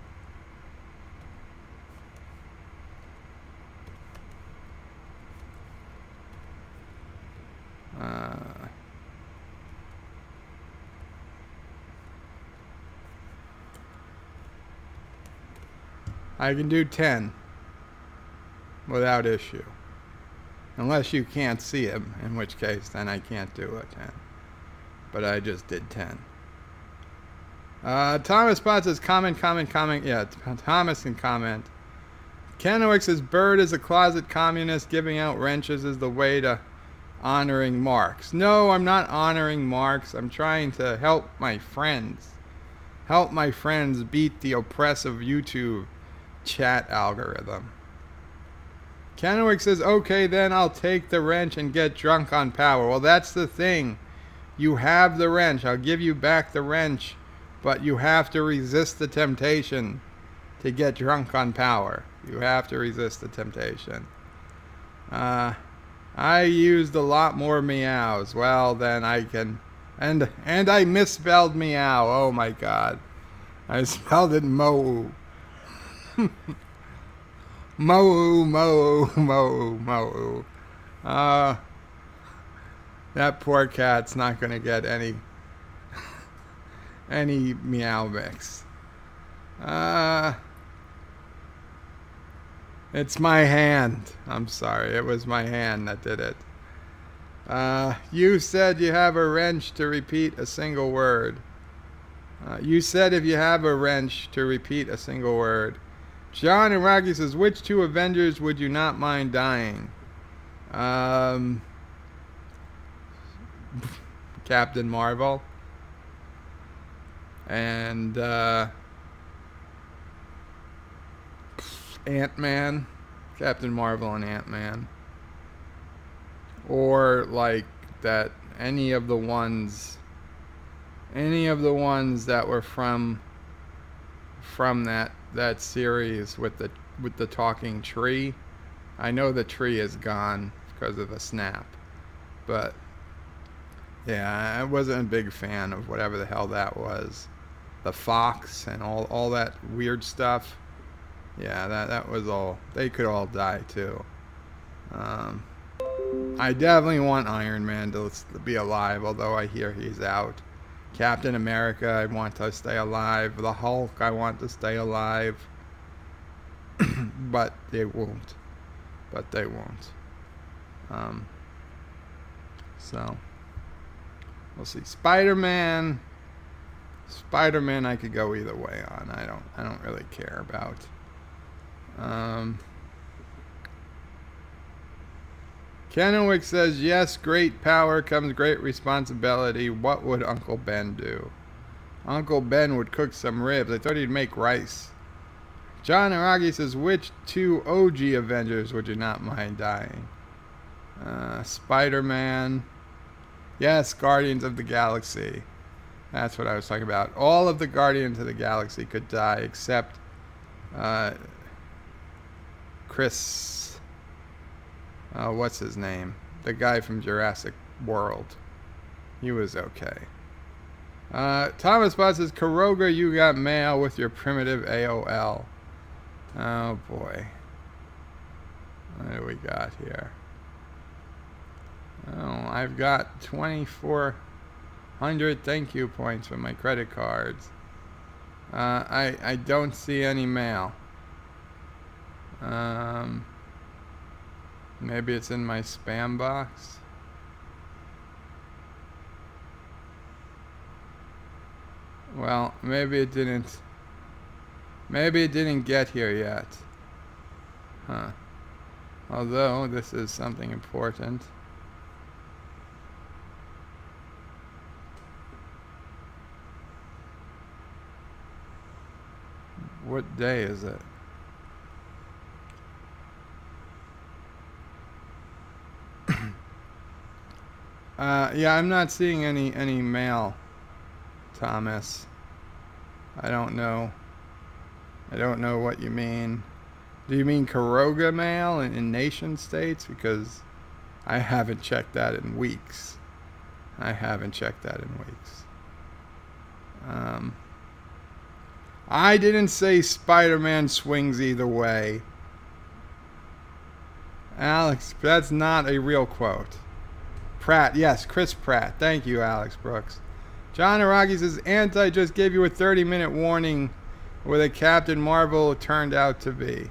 I can do 10 without issue. Unless you can't see him, in which case then I can't do a 10. But I just did 10. Thomas Potts says comment. Yeah, Thomas can comment. Kennewick says Bird is a closet communist. Giving out wrenches is the way to honoring Marx. No, I'm not honoring Marx. I'm trying to help my friends. Help my friends beat the oppressive YouTube chat algorithm. Kennewick says, okay, then I'll take the wrench and get drunk on power. Well, that's the thing. You have the wrench. I'll give you back the wrench, but you have to resist the temptation to get drunk on power. You have to resist the temptation. I used a lot more meows. Well, then I can... And I misspelled meow. Oh, my God. I spelled it mo. Mo. That poor cat's not going to get any meow mix. It's my hand. I'm sorry. It was my hand that did it. You said you have a wrench to repeat a single word. You said if you have a wrench to repeat a single word. John Iraqi says, which two Avengers would you not mind dying? Captain Marvel. And Ant-Man. Captain Marvel and Ant-Man. Or like that any of the ones that were from that series with the talking tree. I know the tree is gone because of the snap. But yeah, I wasn't a big fan of whatever the hell that was. The fox and all that weird stuff. Yeah, that was all. They could all die too. I definitely want Iron Man to be alive, although I hear he's out. Captain America, I want to stay alive. The Hulk, I want to stay alive. But they won't. So we'll see. Spider-Man I could go either way on. I don't really care about. Kennewick says, yes, great power comes great responsibility. What would Uncle Ben do? Uncle Ben would cook some ribs. I thought he'd make rice. John Aragi says, which two OG Avengers would you not mind dying? Spider-Man. Yes, Guardians of the Galaxy. That's what I was talking about. All of the Guardians of the Galaxy could die except Chris... what's his name? The guy from Jurassic World. He was okay. Thomas Bott says, Karoga, you got mail with your primitive AOL. Oh boy. What do we got here? Oh, I've got 2,400 thank you points for my credit cards. I don't see any mail. Maybe it's in my spam box. Well, maybe it didn't get here yet. Huh. Although this is something important. What day is it? Yeah, I'm not seeing any mail, Thomas. I don't know what you mean. Do you mean Karoga mail in nation states? Because I haven't checked that in weeks. I didn't say Spider-Man swings either way. Alex, that's not a real quote. Pratt, yes, Chris Pratt. Thank you, Alex Brooks. John Aragi says, Anti just gave you a 30-minute warning what a Captain Marvel turned out to be.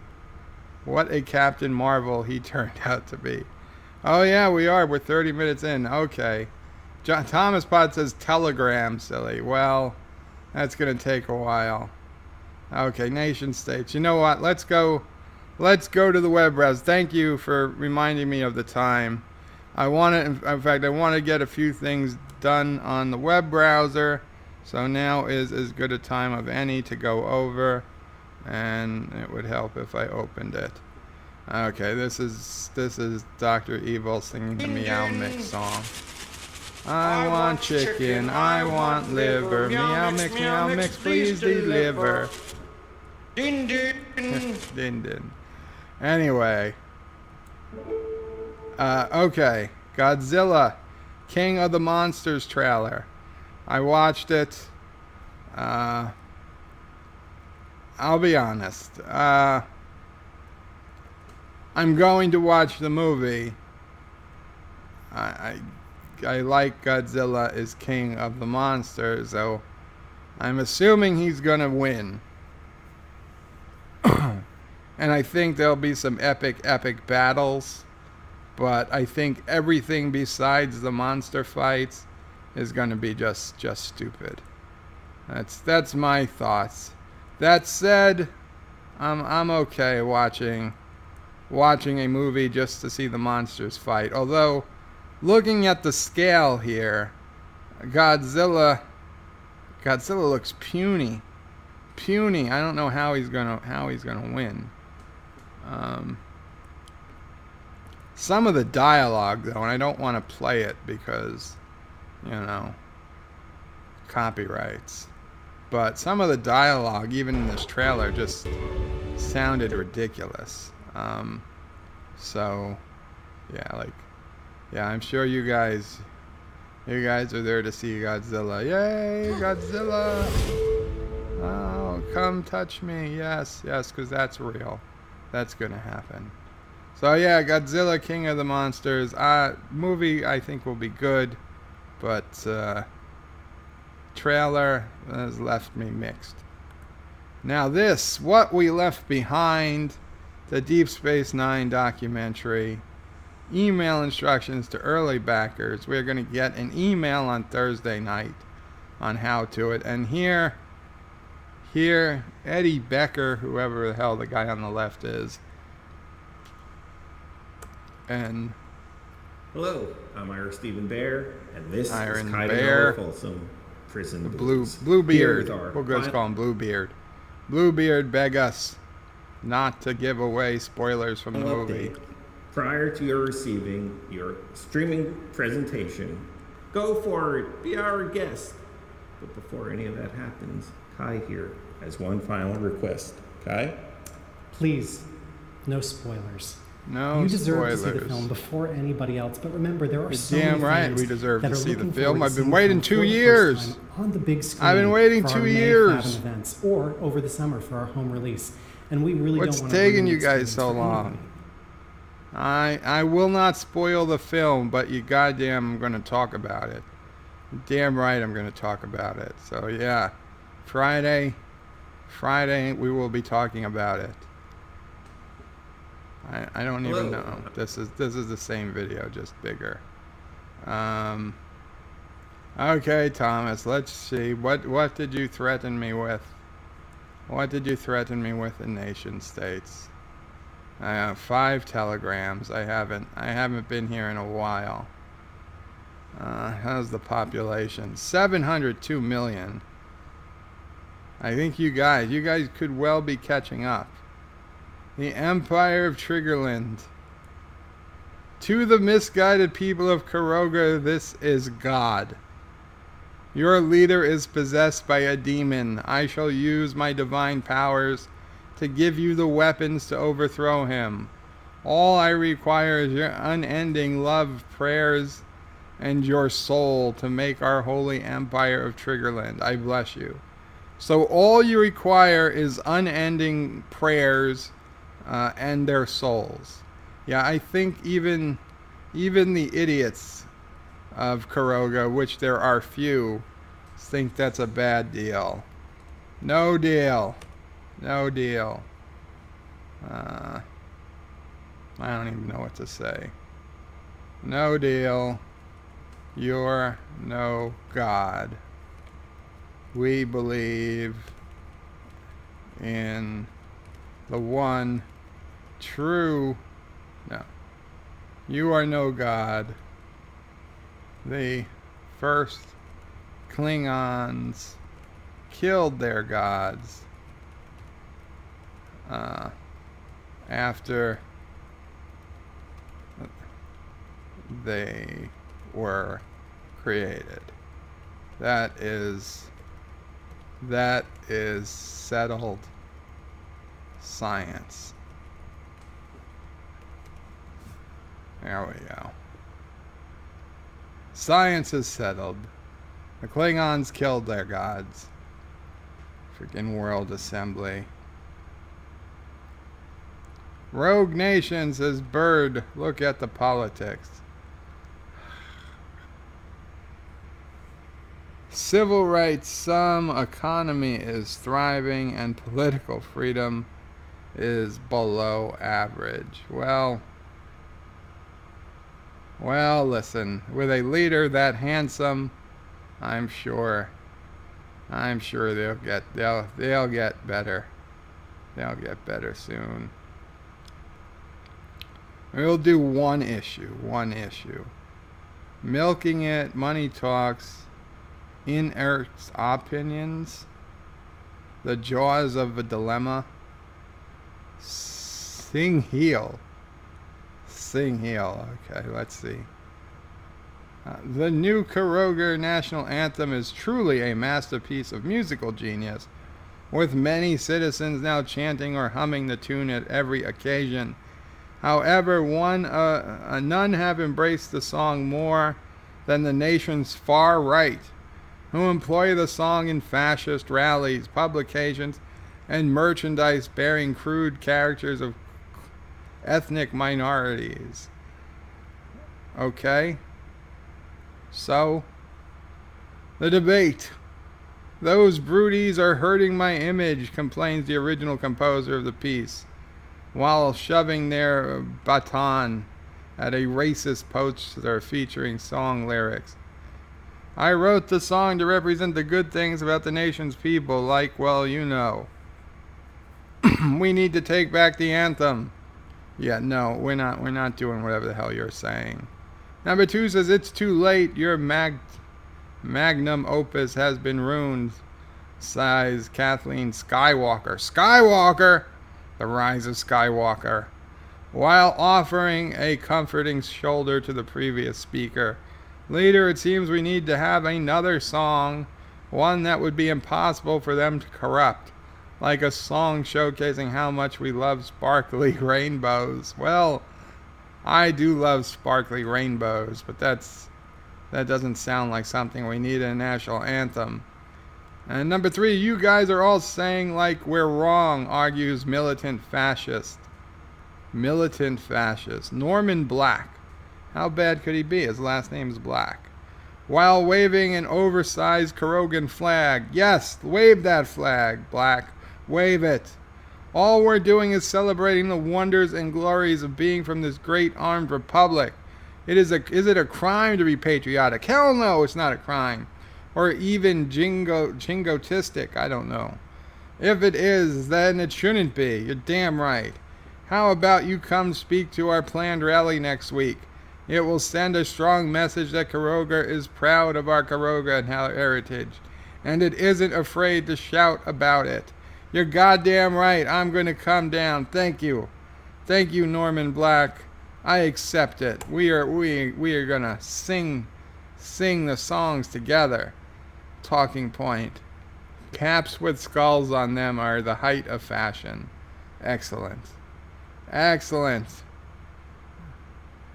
What a Captain Marvel he turned out to be. Oh, yeah, we are. We're 30 minutes in. Okay. Thomas Potts says, Telegram, silly. Well, that's going to take a while. Okay, nation states. You know what? Let's go to the web browser. Thank you for reminding me of the time. I want to get a few things done on the web browser. So now is as good a time of any to go over, and it would help if I opened it. Okay, this is Dr. Evil singing the Meow Mix song. I want chicken, I want liver, meow mix, please deliver. Din din. Din din. Anyway. Okay. Godzilla, King of the Monsters trailer. I watched it. I'll be honest. I'm going to watch the movie. I like Godzilla as King of the Monsters, so I'm assuming he's gonna win. And I think there'll be some epic battles. But I think everything besides the monster fights is going to be just stupid. That's my thoughts. That said, I'm okay watching a movie just to see the monsters fight. Although, looking at the scale here, Godzilla looks puny. I don't know how he's gonna win. Some of the dialogue, though, and I don't want to play it because, you know, copyrights. But some of the dialogue, even in this trailer, just sounded ridiculous. So, yeah, like, yeah, I'm sure you guys are there to see Godzilla. Yay, Godzilla! Oh, come touch me. Yes, because that's real. That's gonna happen. So yeah, Godzilla, King of the Monsters. Movie I think will be good, but trailer has left me mixed. Now this, What We Left Behind, the Deep Space Nine documentary. Email instructions to early backers. We're going to get an email on Thursday night on how to it. And here, Eddie Becker, whoever the hell the guy on the left is, and hello, I'm Ira Stephen Bear, and this Iron is Kind Bear, of Folsom Prison Bluebeard. We'll just call him Bluebeard. Bluebeard beg us not to give away spoilers from the movie. Prior to your receiving your streaming presentation, go for it, be our guest. But before any of that happens, Kai here has one final request. Kai? Please, no spoilers. No you deserve spoilers. to see the film before anybody else, but remember, there are so damn many right fans we deserve that to are see the looking film. forward I've to been seeing waiting the film 2 for the years. first time on the big screen. I've been waiting for 2 our May years. 5 events, or over the summer for our home release. And we really What's don't want to taking ruin the you guys experience so for long? anybody. I will not spoil the film, but you goddamn I'm going to talk about it. Damn right I'm going to talk about it. So yeah, Friday we will be talking about it. I don't even know. This is the same video, just bigger. Okay, Thomas, let's see. What did you threaten me with? What did you threaten me with in nation states? 5 telegrams. I haven't been here in a while. How's the population? 702 million. I think you guys could well be catching up. The Empire of Triggerland. To the misguided people of Karoga, this is God. Your leader is possessed by a demon. I shall use my divine powers to give you the weapons to overthrow him. All I require is your unending love, prayers, and your soul to make our holy empire of Triggerland. I bless you. So all you require is unending prayers and their souls. Yeah, I think even the idiots of Karoga, which there are few, think that's a bad deal. No deal. No deal. I don't even know what to say. No deal. You're no God. We believe in the one true. No. You are no God. The first Klingons killed their gods after they were created. That is settled science. There we go. Science is settled. The Klingons killed their gods. Freaking World Assembly. Rogue Nation, says Bird. Look at the politics. Civil rights, some economy is thriving, and political freedom is below average. Well, listen, with a leader that handsome, I'm sure they'll get better. They'll get better soon. We'll do one issue. Milking it, money talks, inert opinions, the jaws of a dilemma, sing heal, Sing heel. Okay, let's see. The new Karoga National Anthem is truly a masterpiece of musical genius, with many citizens now chanting or humming the tune at every occasion. However, none have embraced the song more than the nation's far right, who employ the song in fascist rallies, publications, and merchandise bearing crude characters of ethnic minorities. Okay? So, the debate. Those broodies are hurting my image, complains the original composer of the piece, while shoving their baton at a racist poster featuring song lyrics. I wrote the song to represent the good things about the nation's people, like, well, you know. We need to take back the anthem. Yeah, no, we're not doing whatever the hell you're saying. Number 2 says, it's too late. Your magnum opus has been ruined, sighs Kathleen Skywalker. Skywalker! The rise of Skywalker. While offering a comforting shoulder to the previous speaker. Later, it seems we need to have another song, one that would be impossible for them to corrupt, like a song showcasing how much we love sparkly rainbows. Well, I do love sparkly rainbows, but that doesn't sound like something we need in a national anthem. And number 3, you guys are all saying like we're wrong, argues militant fascist. Militant fascist. Norman Black. How bad could he be? His last name is Black. While waving an oversized Karogan flag. Yes, wave that flag, Black. Wave it. All we're doing is celebrating the wonders and glories of being from this great armed republic. Is it a crime to be patriotic? Hell no, it's not a crime. Or even jingotistic, I don't know. If it is, then it shouldn't be. You're damn right. How about you come speak to our planned rally next week? It will send a strong message that Karoga is proud of our Karoga and heritage, and it isn't afraid to shout about it. You're goddamn right. I'm going to come down. Thank you. Thank you, Norman Black. I accept it. We are going to sing the songs together. Talking point. Caps with skulls on them are the height of fashion. Excellent. Excellent.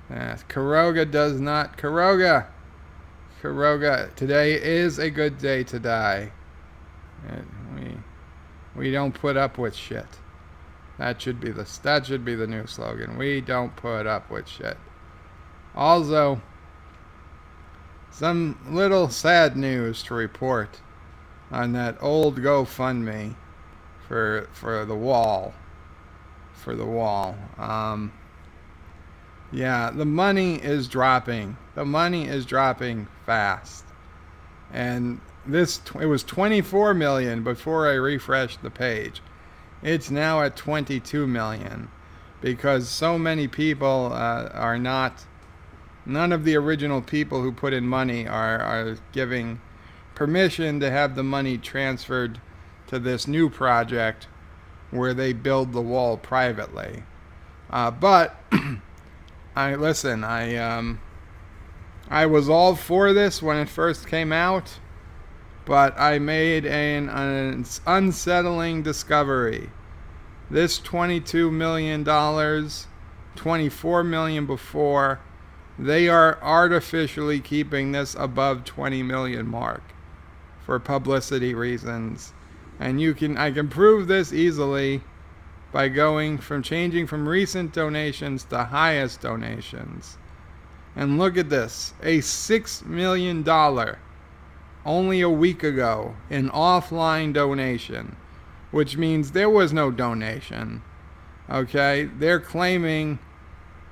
Karoga does not. Karoga. Today is a good day to die. We don't put up with shit. That should be the new slogan. We don't put up with shit. Also, some little sad news to report on that old GoFundMe for the wall. Yeah, the money is dropping. The money is dropping fast. And it was 24 million before I refreshed the page. It's now at 22 million because so many people are not. None of the original people who put in money are giving permission to have the money transferred to this new project where they build the wall privately. But I was all for this when it first came out, but I made an unsettling discovery. This $22 million, $24 million before, they are artificially keeping this above 20 million mark for publicity reasons. And I can prove this easily by changing from recent donations to highest donations. And look at this, a $6 million, only a week ago, an offline donation, which means there was no donation. Okay, they're claiming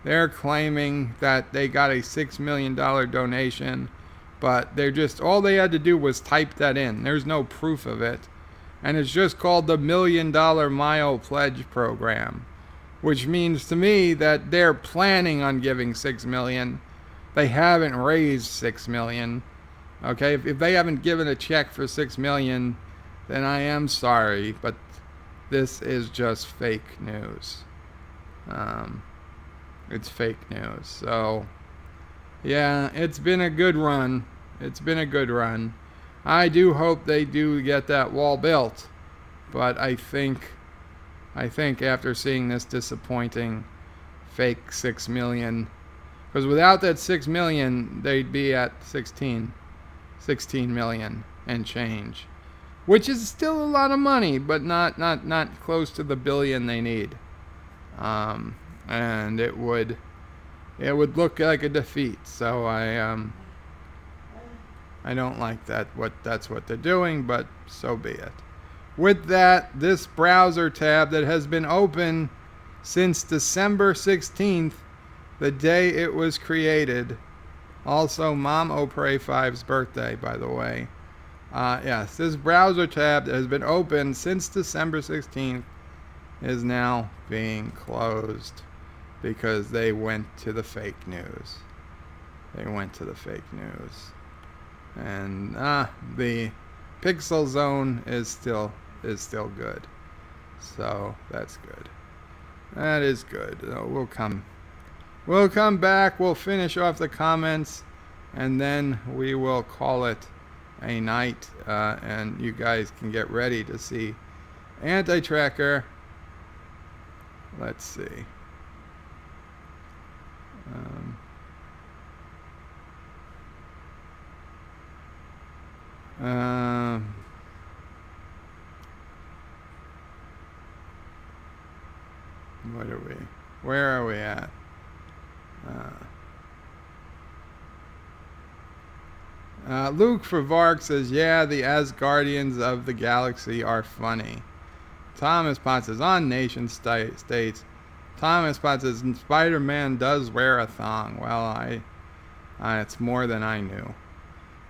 that they got a $6 million donation, but all they had to do was type that in. There's no proof of it. And it's just called the $1 Million Mile Pledge Program, which means to me that they're planning on giving $6 million. They haven't raised $6 million. Okay, if they haven't given a check for $6 million, then I am sorry, but this is just fake news. it's fake news. So, yeah, it's been a good run. It's been a good run. I do hope they do get that wall built, but I think after seeing this disappointing fake 6 million, because without that 6 million, they'd be at 16 million and change, which is still a lot of money, but not close to the billion they need. And it would look like a defeat. So I don't like that. That's what they're doing, but so be it. With that, this browser tab that has been open since December 16th, the day it was created. Also, Mom Opre 5's birthday, by the way. Yes, this browser tab that has been open since December 16th is now being closed because they went to the fake news. They went to the fake news. And the pixel zone is still good. So that's good. That is good. We'll come back. We'll finish off the comments, and then we will call it a night. And you guys can get ready to see Anti-Tracker. Let's see. What are we? Where are we at? Luke for Vark says, yeah, the Asgardians of the galaxy are funny. Thomas Potts says, on nation states. Thomas Potts says, Spider-Man does wear a thong. Well, it's more than I knew.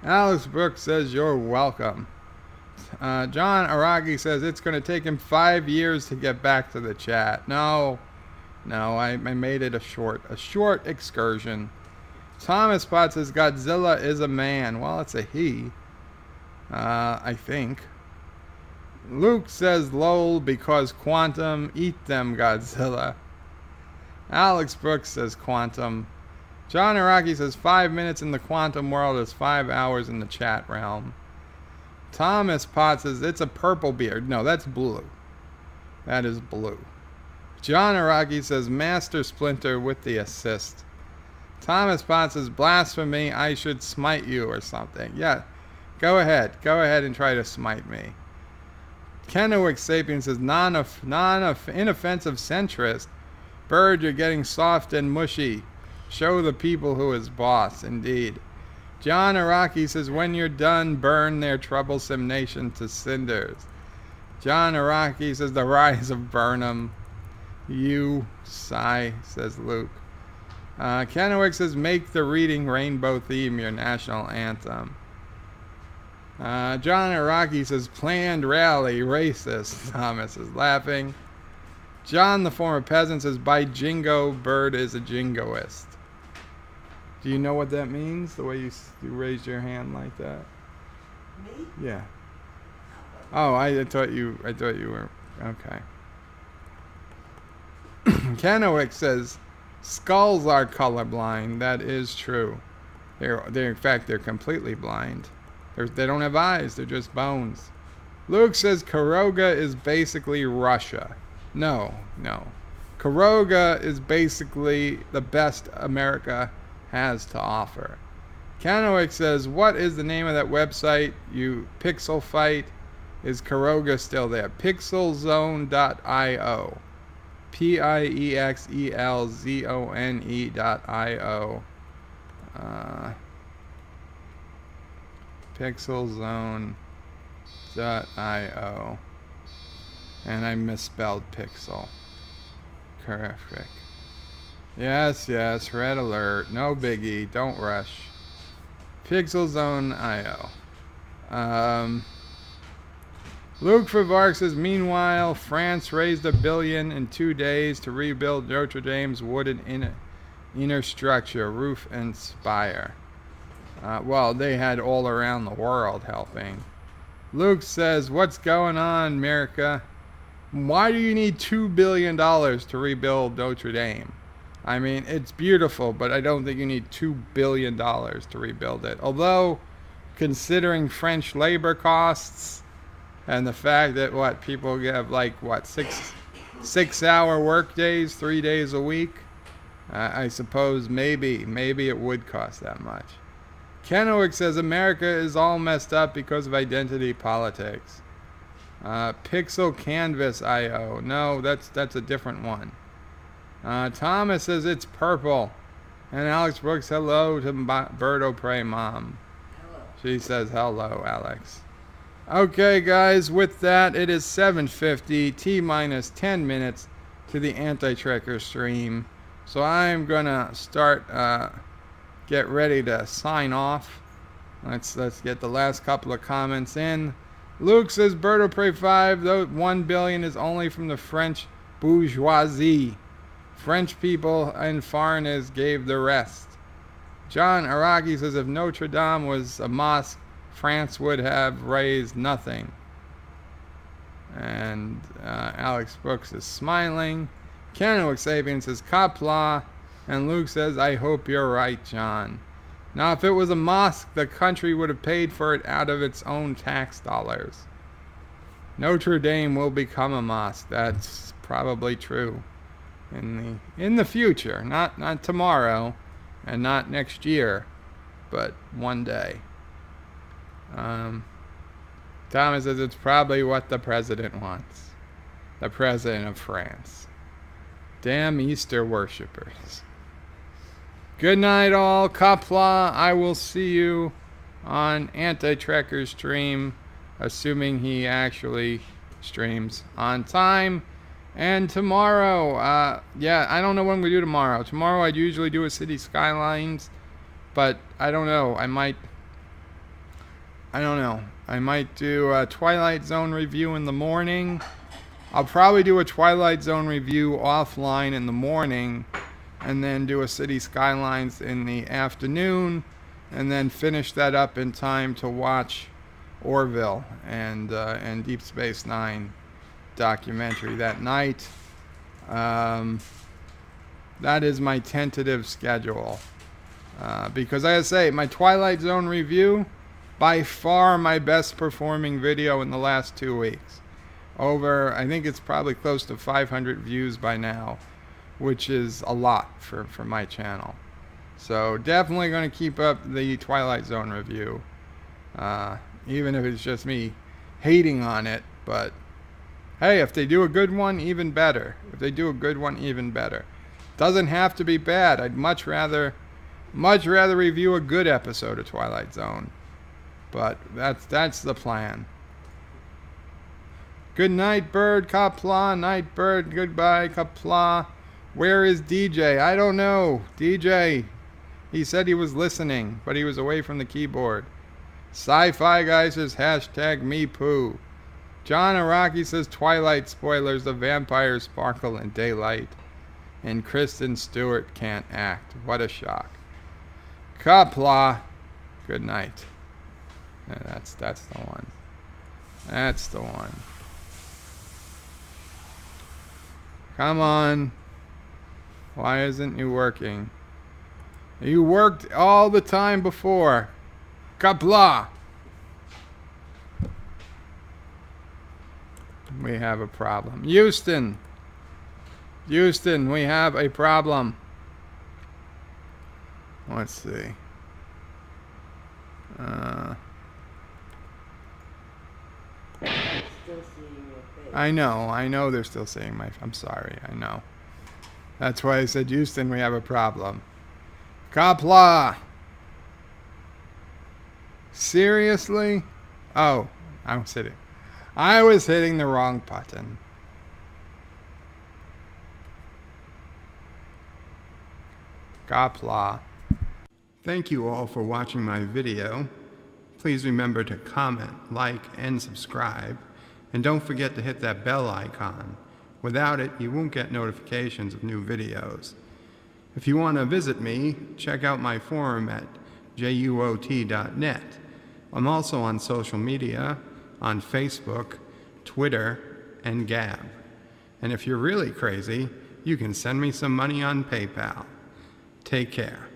Alex Brooks says, you're welcome. John Araki says, it's going to take him 5 years to get back to the chat. No, I made it a short excursion. Thomas Potts says, Godzilla is a man. Well, it's a he. I think. Luke says, lol, because quantum, eat them, Godzilla. Alex Brooks says, quantum. John Araki says, 5 minutes in the quantum world is 5 hours in the chat realm. Thomas Potts says, it's a purple beard. No, that's blue. That is blue. John Araki says, Master Splinter with the assist. Thomas Potts says, blasphemy, I should smite you or something. Yeah, go ahead and try to smite me. Kennewick Sapien says, inoffensive centrist. Bird, you're getting soft and mushy. Show the people who is boss, indeed. John Araki says, when you're done, burn their troublesome nation to cinders. John Araki says, the rise of Burnham. You sigh, says Luke. Kennewick says, make the reading rainbow theme your national anthem. John Araki says, planned rally, racist. Thomas is laughing. John, the former peasant, says, by jingo, Bird is a jingoist. Do you know what that means? The way you raised your hand like that? Me? Yeah. Oh, I thought you were okay. Kennewick says, skulls are colorblind. That is true. They're in fact they're completely blind. They don't have eyes. They're just bones. Luke says Karoga is basically Russia. No. Karoga is basically the best America has to offer. Kennewick says, what is the name of that website? You pixel fight. Is Karoga still there? Pixelzone.io. Pixelzone.io. Pixelzone.io. And I misspelled pixel. Terrific. Yes, red alert. No biggie. Don't rush. Pixelzone.io. Luke Favark says, meanwhile, France raised $1 billion in 2 days to rebuild Notre Dame's wooden inner structure, roof and spire. Well, they had all around the world helping. Luke says, what's going on, America? Why do you need $2 billion to rebuild Notre Dame? I mean, it's beautiful, but I don't think you need $2 billion to rebuild it. Although, considering French labor costs and the fact that people get like 6-hour work days, 3 days a week, I suppose maybe it would cost that much. Kennewick says America is all messed up because of identity politics. Pixel Canvas IO. No, that's a different one. Thomas says it's purple. And Alex Brooks, hello to Bird O'Prey mom. Hello. She says hello, Alex. Okay, guys, with that, it is 7:50, T-minus 10 minutes to the Anti-Trekker stream. So I'm going to start, get ready to sign off. Let's get the last couple of comments in. Luke says, Bird of Prey 5, though 1 billion is only from the French bourgeoisie. French people and foreigners gave the rest. John Araki says, if Notre Dame was a mosque, France would have raised nothing. And Alex Brooks is smiling. Kennewick Sabian says, Qapla. And Luke says, I hope you're right, John. Now, if it was a mosque, the country would have paid for it out of its own tax dollars. Notre Dame will become a mosque. That's probably true in the future. Not tomorrow and not next year, but one day. Thomas says it's probably what the president wants. The president of France. Damn Easter worshippers. Good night, all. Qapla. I will see you on Anti-Trekker's stream, assuming he actually streams on time. And tomorrow, I don't know when we do tomorrow. Tomorrow I'd usually do a Cities Skylines, but I don't know. I might do a Twilight Zone review in the morning. I'll probably do a Twilight Zone review offline in the morning, and then do a Cities Skylines in the afternoon, and then finish that up in time to watch Orville and Deep Space Nine documentary that night. That is my tentative schedule. Because like I say, my Twilight Zone review, by far my best performing video in the last 2 weeks. I think it's probably close to 500 views by now, which is a lot for my channel. So definitely going to keep up the Twilight Zone review, even if it's just me hating on it. But hey, if they do a good one, even better. Doesn't have to be bad. I'd much rather review a good episode of Twilight Zone. But that's the plan. Good night, Bird. Qapla. Night, Bird. Goodbye, Qapla. Where is DJ? I don't know. DJ, he said he was listening, but he was away from the keyboard. Sci-Fi Guy says #MePoo. John Araki says Twilight spoilers, the vampires sparkle in daylight. And Kristen Stewart can't act. What a shock. Qapla. Good night. Yeah, that's the one. That's the one. Come on. Why isn't you working? You worked all the time before. Qapla. We have a problem. Houston, we have a problem. Let's see. Still seeing your face. I know they're still seeing my... I'm sorry, I know. That's why I said, Houston, we have a problem. Qapla! Seriously? Oh, I was hitting the wrong button. Qapla. Thank you all for watching my video. Please remember to comment, like, and subscribe. And don't forget to hit that bell icon. Without it, you won't get notifications of new videos. If you want to visit me, check out my forum at juot.net. I'm also on social media, on Facebook, Twitter, and Gab. And if you're really crazy, you can send me some money on PayPal. Take care.